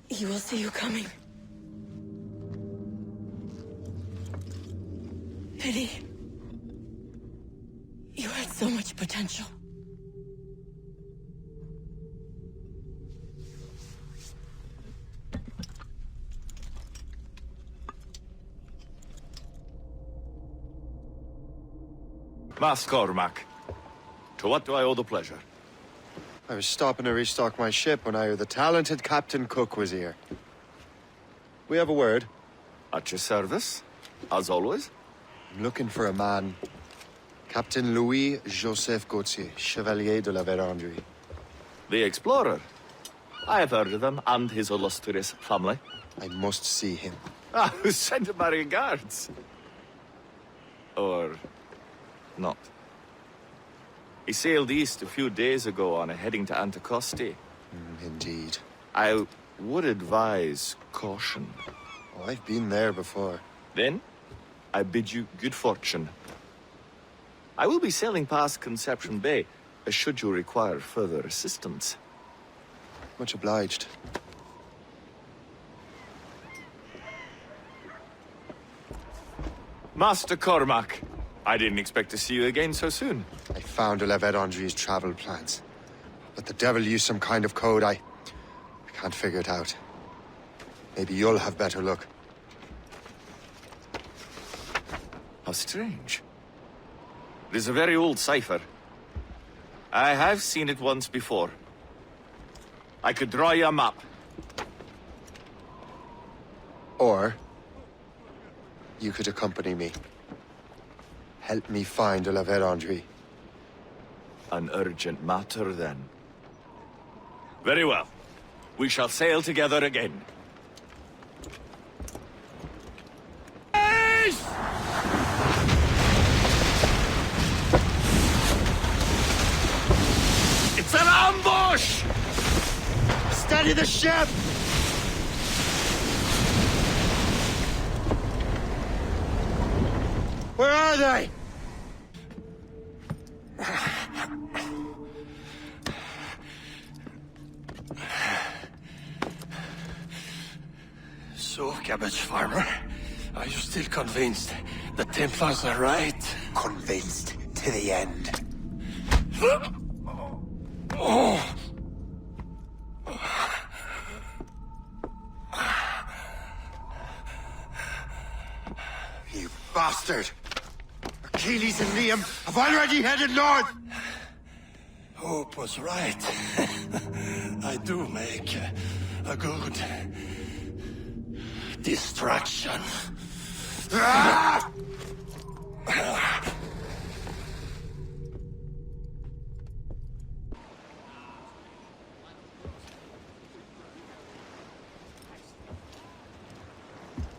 He will see you coming. Pity. You had so much potential. Mas Cormac, to what do I owe the pleasure? I was stopping to restock my ship when I heard the talented Captain Cook was here. We have a word. At your service, as always. I'm looking for a man. Captain Louis-Joseph Gauthier, Chevalier de la Vérendrye. The explorer. I have heard of him and his illustrious family. I must see him. Ah, send my regards. Or not. He sailed east a few days ago on a heading to Anticosti. Indeed. I would advise caution. Oh, I've been there before. Then, I bid you good fortune. I will be sailing past Conception Bay, should you require further assistance. Much obliged. Master Cormac, I didn't expect to see you again so soon. I found de la Vérendrye's travel plans. But the devil used some kind of code. I can't figure it out. Maybe you'll have better luck. How strange. It is a very old cipher. I have seen it once before. I could draw you a map. Or you could accompany me. Help me find de la Vérendrye. An urgent matter, then. Very well. We shall sail together again. It's an ambush! Steady the ship! Where are they? So, cabbage farmer, are you still convinced the Templars are right? Convinced to the end. Oh. You bastard! Achilles and Liam have already headed north! Hope was right. I do make a good distraction. Ah!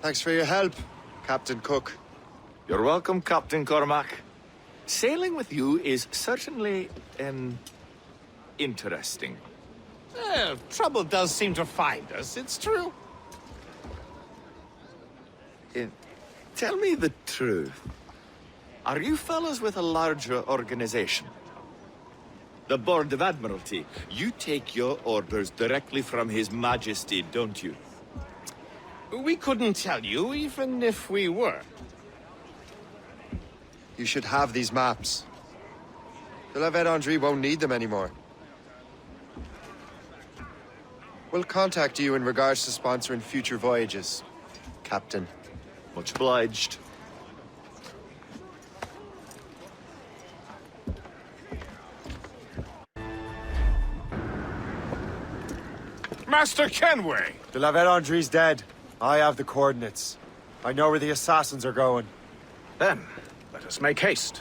Thanks for your help, Captain Cook. You're welcome, Captain Cormac. Sailing with you is certainly, interesting. Trouble does seem to find us, it's true. Tell me the truth. Are you fellas with a larger organization? The Board of Admiralty. You take your orders directly from His Majesty, don't you? We couldn't tell you, even if we were. You should have these maps. The La Vérendrye won't need them anymore. We'll contact you in regards to sponsoring future voyages, Captain. Much obliged. Master Kenway! The La Vérendrye's dead. I have the coordinates. I know where the assassins are going. Then, let us make haste.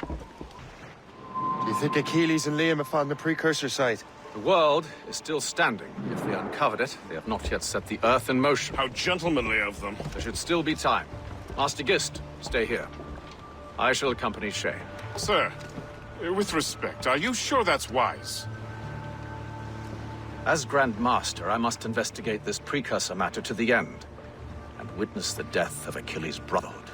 Do you think Achilles and Liam have found the precursor site? The world is still standing. If they uncovered it, they have not yet set the Earth in motion. How gentlemanly of them. There should still be time. Master Gist, stay here. I shall accompany Shay. Sir, with respect, are you sure that's wise? As Grand Master, I must investigate this precursor matter to the end, and witness the death of Achilles' brotherhood.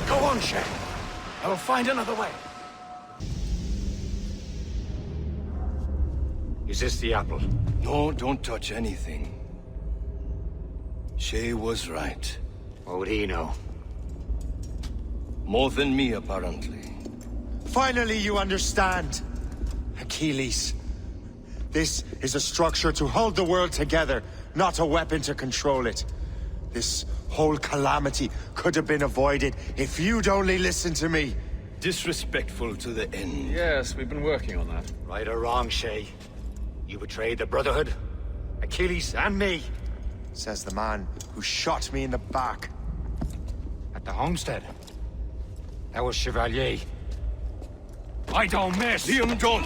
Go on, Shay. I will find another way. Is this the apple? No, don't touch anything. Shay was right. What would he know? More than me, apparently. Finally, you understand. Achilles. This is a structure to hold the world together, not a weapon to control it. This whole calamity could have been avoided if you'd only listened to me. Disrespectful to the end. Yes, we've been working on that. Right or wrong, Shay. You betrayed the Brotherhood, Achilles, and me. Says the man who shot me in the back. At the homestead. That was Chevalier. I don't miss! Liam, don't!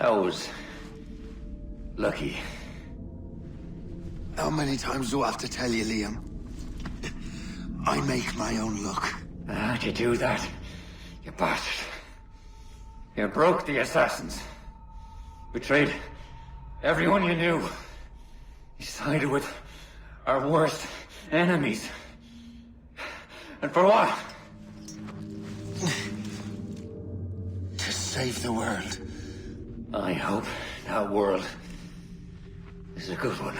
I was lucky. How many times do I have to tell you, Liam? I make my own luck. How'd you do that, you bastard? You broke the assassins. Betrayed everyone you knew. You sided with our worst enemies. And for what? To save the world. I hope that world is a good one.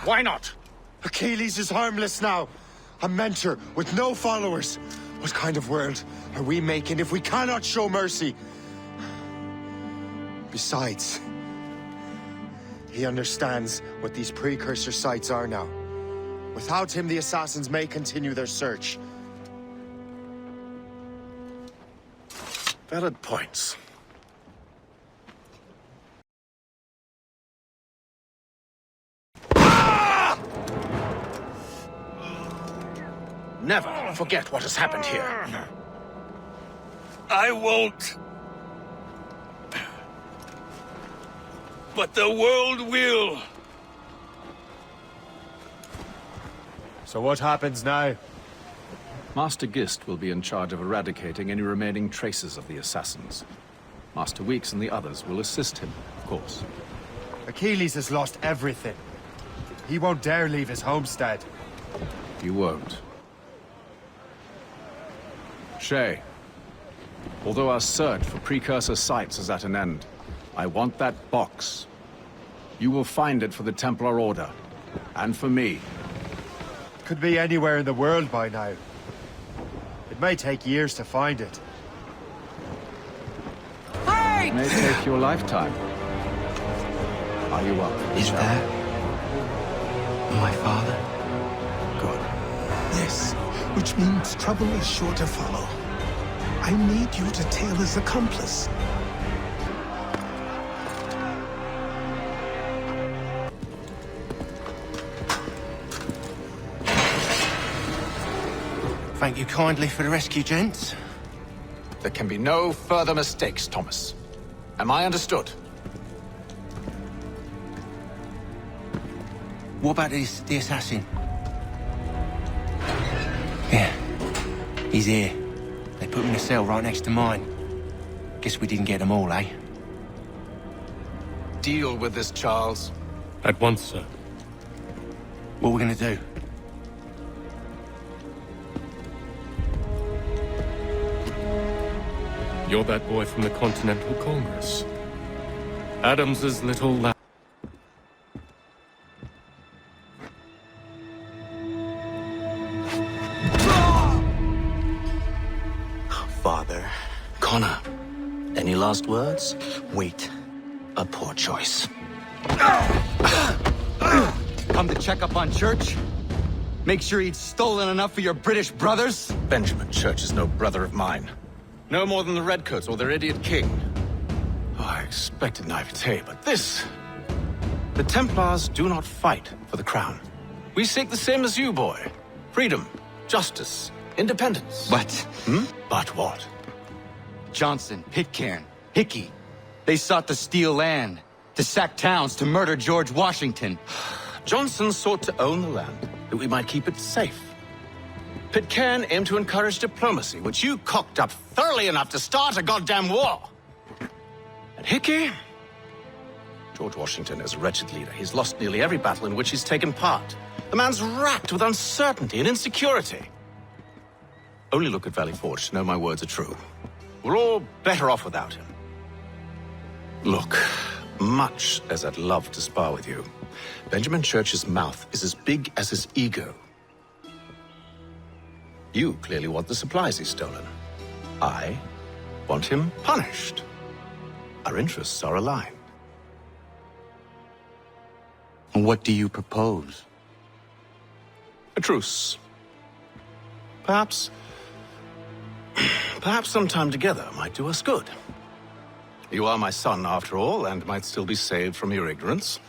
Why not? Achilles is harmless now. A mentor with no followers. What kind of world are we making if we cannot show mercy? Besides, he understands what these precursor sites are now. Without him, the assassins may continue their search. Valid points. Never forget what has happened here. I won't. but the world will. So what happens now? Master Gist will be in charge of eradicating any remaining traces of the assassins. Master Weeks and the others will assist him, of course. Achilles has lost everything. He won't dare leave his homestead. You won't. Shay, although our search for precursor sites is at an end, I want that box. You will find it for the Templar Order, and for me. Could be anywhere in the world by now. It may take years to find it. It may take your lifetime. Are you up? Is that my father? Good. Yes, which means trouble is sure to follow. I need you to tail his accomplice. Thank you kindly for the rescue, gents. There can be no further mistakes, Thomas. Am I understood? What about the assassin? Yeah, he's here. They put him in a cell right next to mine. Guess we didn't get them all, eh? Deal with this, Charles. At once, sir. What are we gonna do? You're that boy from the Continental Congress. Adams's little lad. Father. Connor, any last words? Wait. A poor choice. Come to check up on Church? Make sure he'd stolen enough for your British brothers? Benjamin Church is no brother of mine. No more than the Redcoats or their idiot king. Oh, I expected naivete, but this... The Templars do not fight for the crown. We seek the same as you, boy. Freedom, justice, independence. But... But what? Johnson, Pitcairn, Hickey. They sought to steal land, to sack towns, to murder George Washington. Johnson sought to own the land, that we might keep it safe. Pitcairn aimed to encourage diplomacy, which you cocked up thoroughly enough to start a goddamn war. And Hickey? George Washington is a wretched leader. He's lost nearly every battle in which he's taken part. The man's racked with uncertainty and insecurity. Only look at Valley Forge to know my words are true. We're all better off without him. Look, much as I'd love to spar with you, Benjamin Church's mouth is as big as his ego. You clearly want the supplies he's stolen. I want him punished. Our interests are aligned. What do you propose? A truce. Perhaps some time together might do us good. You are my son, after all, and might still be saved from your ignorance.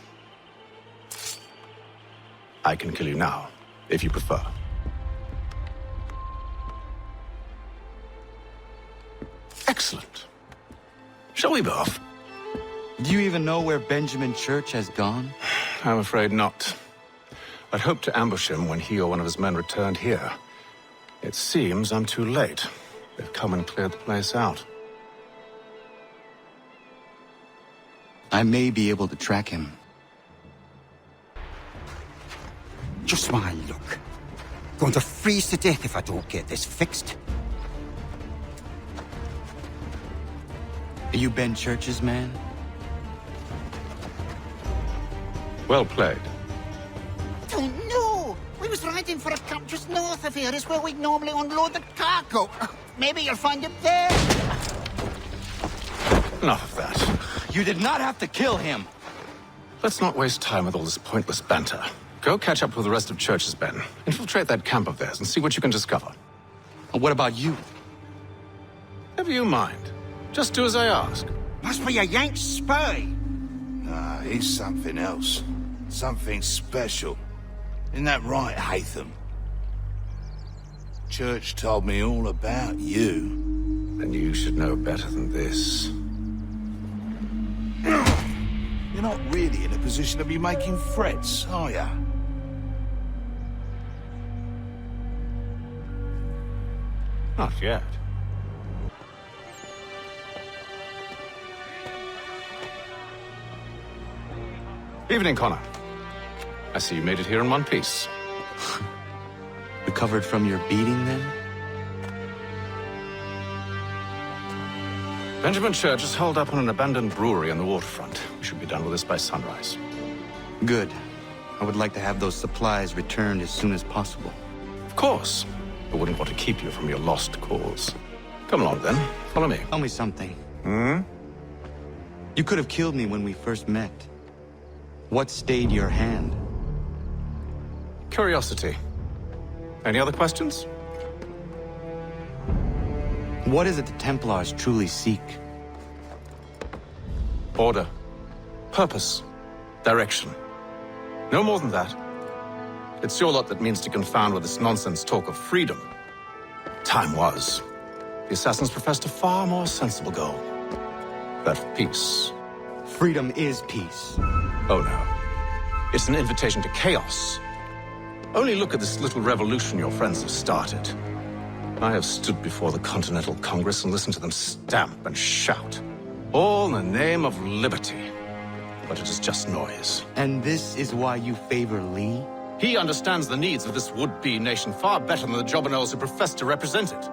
I can kill you now, if you prefer. Excellent. Shall we be off? Do you even know where Benjamin Church has gone? I'm afraid not. I'd hoped to ambush him when he or one of his men returned here. It seems I'm too late. They've come and cleared the place out. I may be able to track him. Just my luck. Going to freeze to death if I don't get this fixed. Are you Ben Church's man? Well played. Don't know. We was riding for a camp just north of here. Is where we'd normally unload the cargo. Maybe you'll find him there. Enough of that. You did not have to kill him. Let's not waste time with all this pointless banter. Go catch up with the rest of Church's men. Infiltrate that camp of theirs and see what you can discover. And what about you? Never you mind. Just do as I ask. Must be a Yank spy. Nah, he's something else. Something special. Isn't that right, Haytham? Church told me all about you. Then you should know better than this. You not really in a position to be making threats, are ya? Not yet. Evening, Connor. I see you made it here in one piece. Recovered from your beating, then? Benjamin Church is holed up on an abandoned brewery on the waterfront. We should be done with this by sunrise. Good. I would like to have those supplies returned as soon as possible. Of course. I wouldn't want to keep you from your lost cause. Come along, then. Follow me. Tell me something. You could have killed me when we first met. What stayed your hand? Curiosity. Any other questions? What is it the Templars truly seek? Order. Purpose. Direction. No more than that. It's your lot that means to confound with this nonsense talk of freedom. Time was. The assassins professed a far more sensible goal. That of peace. Freedom is peace. Oh no. It's an invitation to chaos. Only look at this little revolution your friends have started. I have stood before the Continental Congress and listened to them stamp and shout. All in the name of liberty. But it is just noise. And this is why you favor Lee? He understands the needs of this would-be nation far better than the jobberknolls who profess to represent it.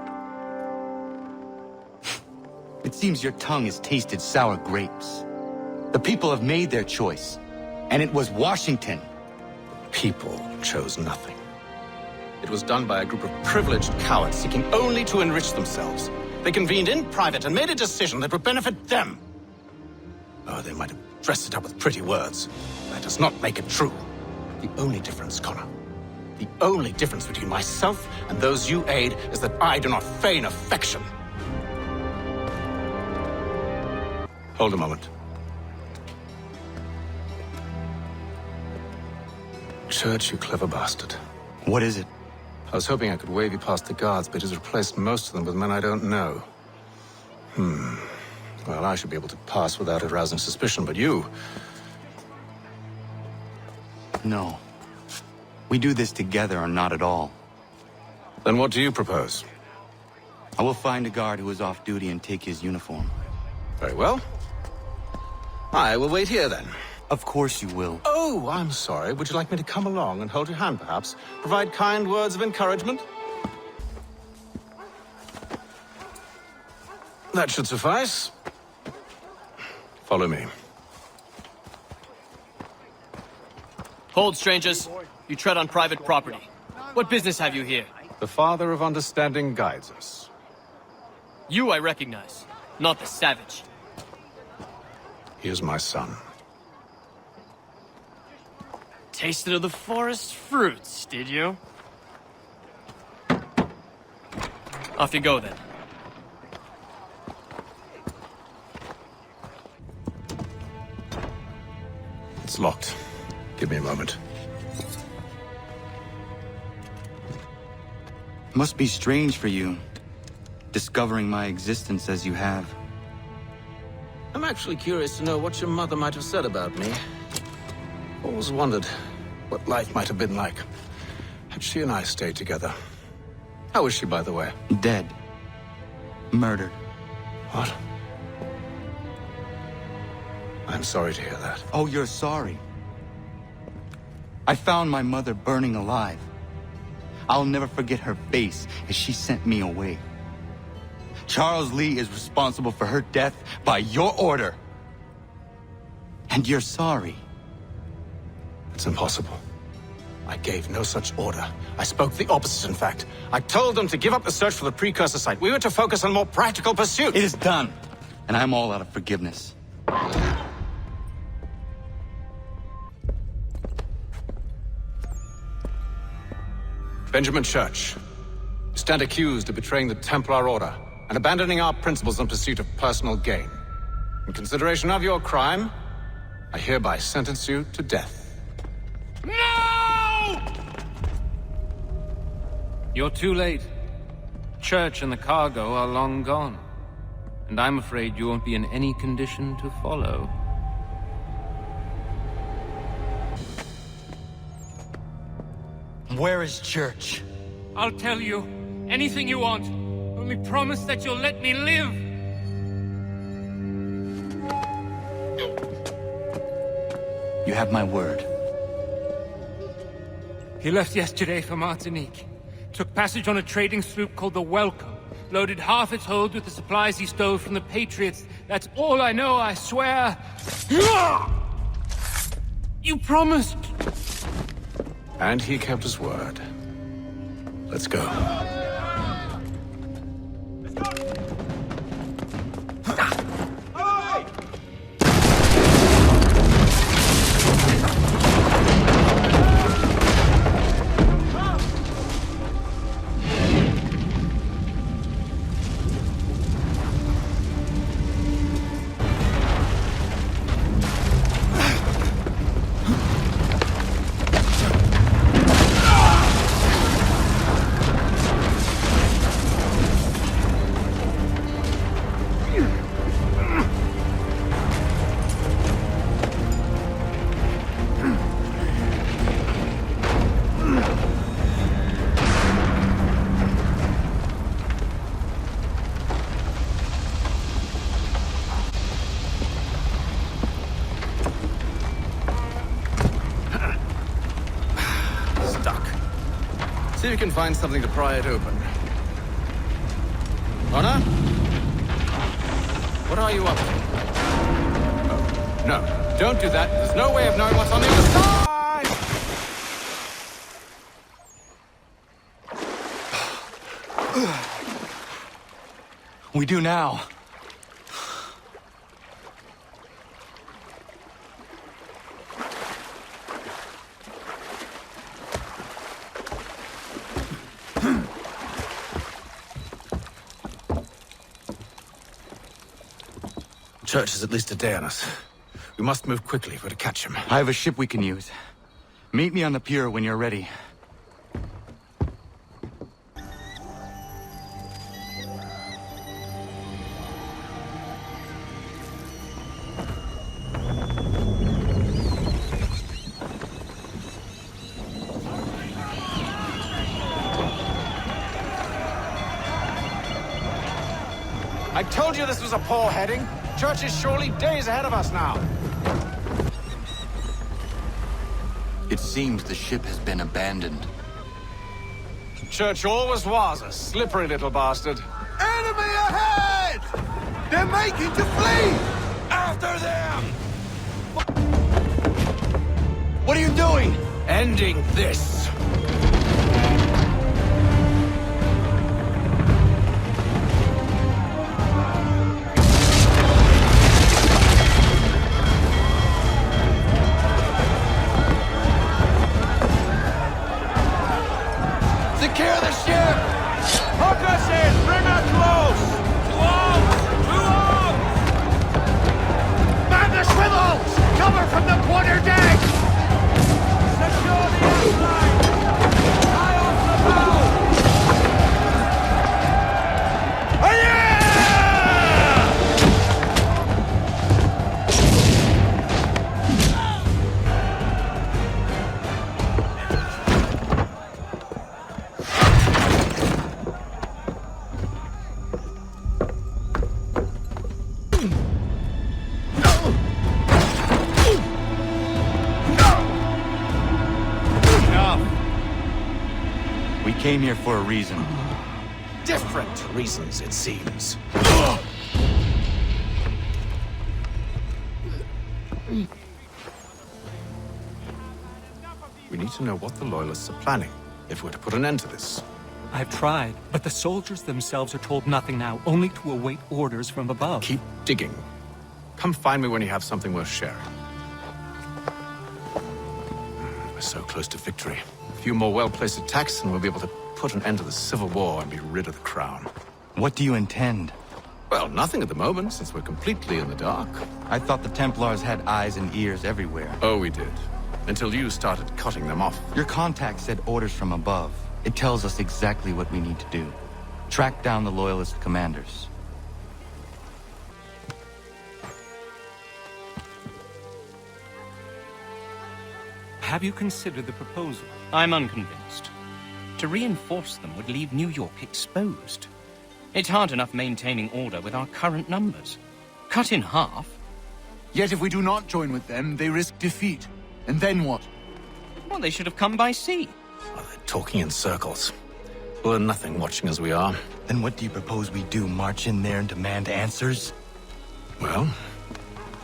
It seems your tongue has tasted sour grapes. The people have made their choice, and it was Washington. People chose nothing. It was done by a group of privileged cowards seeking only to enrich themselves. They convened in private and made a decision that would benefit them. Oh, they might have dressed it up with pretty words. That does not make it true. The only difference, Connor, the only difference between myself and those you aid is that I do not feign affection. Hold a moment. Church, you clever bastard. What is it? I was hoping I could wave you past the guards, but he's replaced most of them with men I don't know. Well, I should be able to pass without arousing suspicion, but you... No. We do this together or not at all. Then what do you propose? I will find a guard who is off duty and take his uniform. Very well. I will wait here, then. Of course you will. Oh, I'm sorry. Would you like me to come along and hold your hand, perhaps? Provide kind words of encouragement? That should suffice. Follow me. Hold, strangers. You tread on private property. What business have you here? The Father of Understanding guides us. You I recognize, not the savage. He is my son. Tasted of the forest fruits, did you? Off you go, then. It's locked. Give me a moment. Must be strange for you, discovering my existence as you have. I'm actually curious to know what your mother might have said about me. Always wondered what life might have been like had she and I stayed together. How is she, by the way? Dead. Murdered. What? I'm sorry to hear that. Oh, you're sorry. I found my mother burning alive. I'll never forget her face as she sent me away. Charles Lee is responsible for her death by your order. And you're sorry. It's impossible. I gave no such order. I spoke the opposite, in fact. I told them to give up the search for the precursor site. We were to focus on more practical pursuits. It is done, and I'm all out of forgiveness. Benjamin Church, you stand accused of betraying the Templar Order and abandoning our principles in pursuit of personal gain. In consideration of your crime, I hereby sentence you to death. No! You're too late. Church and the cargo are long gone. And I'm afraid you won't be in any condition to follow. Where is Church? I'll tell you. Anything you want. Only promise that you'll let me live. You have my word. He left yesterday for Martinique. Took passage on a trading sloop called the Welcome. Loaded half its hold with the supplies he stole from the Patriots. That's all I know, I swear. You promised. And he kept his word. Let's go. See if you can find something to pry it open. Connor? What are you up to? Oh, no, don't do that. There's no way of knowing what's on the other side! We do now. Church is at least a day on us. We must move quickly if we're to catch him. I have a ship we can use. Meet me on the pier when you're ready. I told you this was a poor heading. Church is surely days ahead of us now. It seems the ship has been abandoned. Church always was a slippery little bastard. Enemy ahead! They're making to flee! After them! What are you doing? Ending this. Secure the ship! Hook us in! Bring her close! To arms! Man the swivels! Cover from the quarter deck! Secure the outline! Tie off the bow! We came here for a reason. Different reasons, it seems. We need to know what the Loyalists are planning, if we're to put an end to this. I've tried, but the soldiers themselves are told nothing now, only to await orders from above. Keep digging. Come find me when you have something worth sharing. We're so close to victory. A few more well-placed attacks and we'll be able to put an end to the Civil War and be rid of the Crown. What do you intend? Well, nothing at the moment, since we're completely in the dark. I thought the Templars had eyes and ears everywhere. Oh, we did. Until you started cutting them off. Your contact said orders from above. It tells us exactly what we need to do. Track down the Loyalist commanders. Have you considered the proposal? I'm unconvinced. To reinforce them would leave New York exposed. It's hard enough maintaining order with our current numbers. Cut in half. Yet if we do not join with them, they risk defeat. And then what? Well, they should have come by sea. Well, they're talking in circles. We'll learn nothing watching as we are. Then what do you propose we do? March in there and demand answers? Well,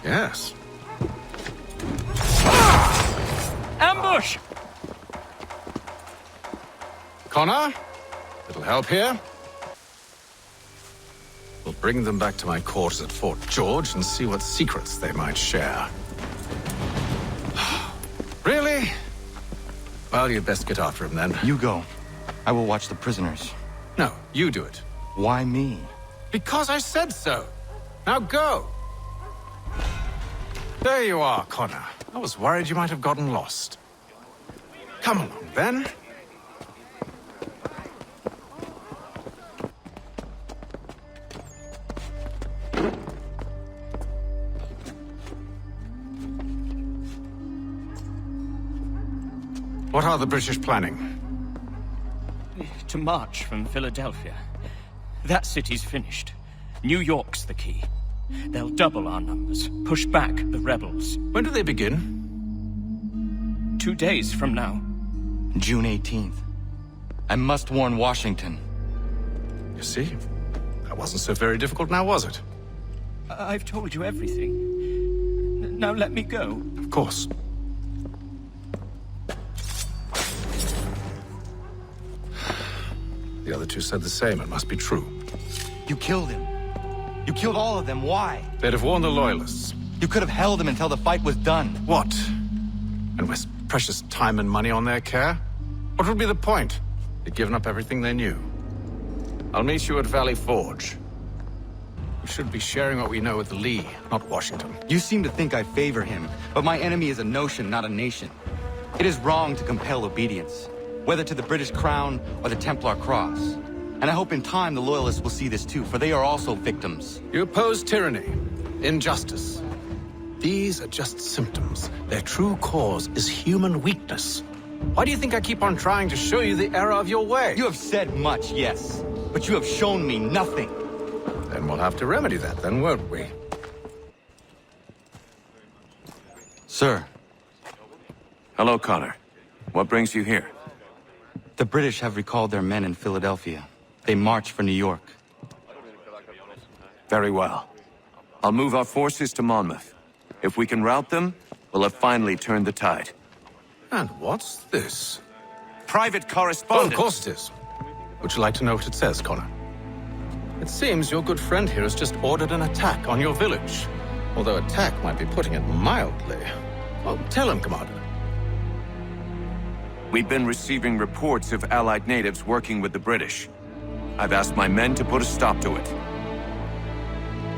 yes. Ambush! Connor? Little help here? We'll bring them back to my quarters at Fort George and see what secrets they might share. Really? Well, you'd best get after him then. You go. I will watch the prisoners. No, you do it. Why me? Because I said so. Now go. There you are, Connor. I was worried you might have gotten lost. Come along, then. What are the British planning? To march from Philadelphia. That city's finished. New York's the key. They'll double our numbers, push back the rebels. When do they begin? 2 days from now. June 18th. I must warn Washington. You see? That wasn't so very difficult now, was it? I've told you everything. Now let me go. Of course. The other two said the same. It must be true. You killed him. You killed all of them. Why? They'd have warned the Loyalists. You could have held them until the fight was done. What? And waste precious time and money on their care? What would be the point? They'd given up everything they knew. I'll meet you at Valley Forge. We should be sharing what we know with Lee, not Washington. You seem to think I favor him, but my enemy is a notion, not a nation. It is wrong to compel obedience, whether to the British Crown or the Templar Cross. And I hope in time the Loyalists will see this too, for they are also victims. You oppose tyranny, injustice. These are just symptoms. Their true cause is human weakness. Why do you think I keep on trying to show you the error of your way? You have said much, yes, but you have shown me nothing. Then we'll have to remedy that then, won't we? Sir. Hello, Connor. What brings you here? The British have recalled their men in Philadelphia. They march for New York. Very well. I'll move our forces to Monmouth. If we can rout them, we'll have finally turned the tide. And what's this? Private correspondence. Oh, of course it is. Would you like to know what it says, Connor? It seems your good friend here has just ordered an attack on your village. Although attack might be putting it mildly. Well, tell him, Commander. We've been receiving reports of Allied natives working with the British. I've asked my men to put a stop to it.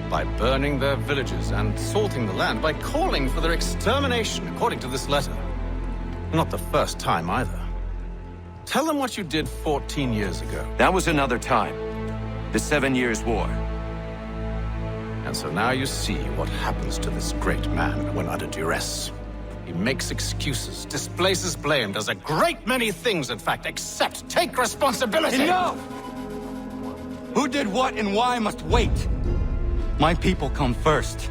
By burning their villages and salting the land, by calling for their extermination, according to this letter. Not the first time, either. Tell them what you did 14 years ago. That was another time. The 7 Years' War. And so now you see what happens to this great man when under duress. He makes excuses, displaces blame, does a great many things, in fact, except take responsibility! Enough! Who did what and why must wait. My people come first.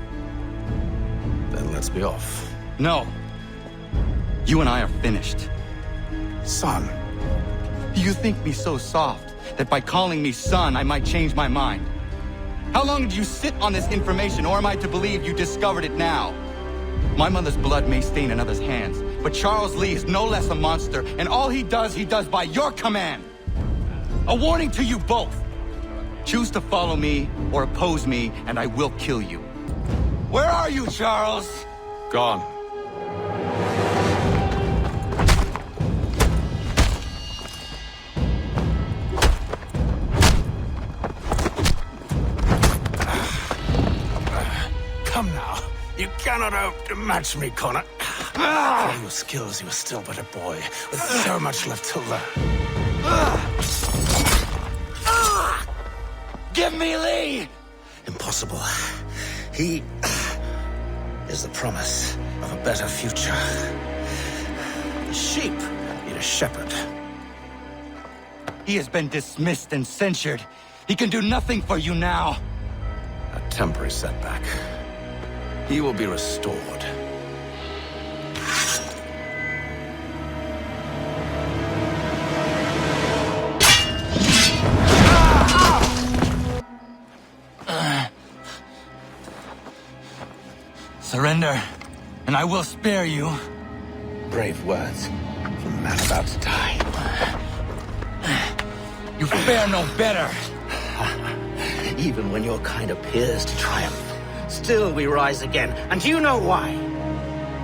Then let's be off. No. You and I are finished. Son. Do you think me so soft that by calling me son, I might change my mind? How long did you sit on this information, or am I to believe you discovered it now? My mother's blood may stain another's hands, but Charles Lee is no less a monster, and all he does by your command. A warning to you both. Choose to follow me or oppose me, and I will kill you. Where are you, Charles? Gone. Come now. You cannot hope to match me, Connor. For all your skills, you are still but a boy, with so much left to learn. Give me Lee! Impossible. He is the promise of a better future. sheep need a shepherd. He has been dismissed and censured. He can do nothing for you now. A temporary setback. He will be restored. Surrender, and I will spare you. Brave words from a man about to die. You fare no better. Even when your kind appears to triumph, still we rise again. And do you know why?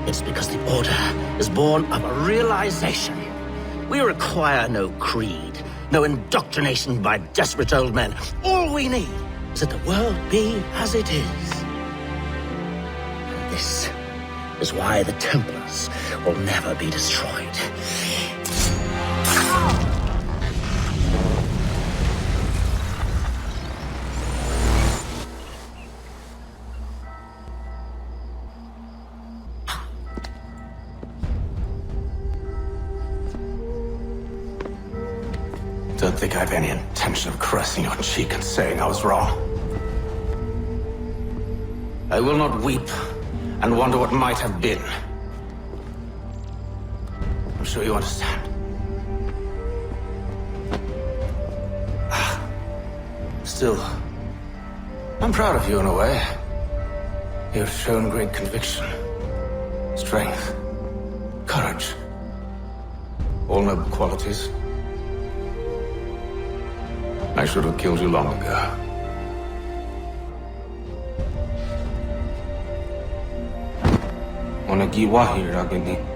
It's because the Order is born of a realization. We require no creed, no indoctrination by desperate old men. All we need is that the world be as it is. And this is why the Templars will never be destroyed. Don't think I have any intention of caressing your cheek and saying I was wrong. I will not weep and wonder what might have been. I'm sure you understand. Still, I'm proud of you in a way. You have shown great conviction, strength, courage. All noble qualities. I should have killed you long ago. Onagiwahi Ragini.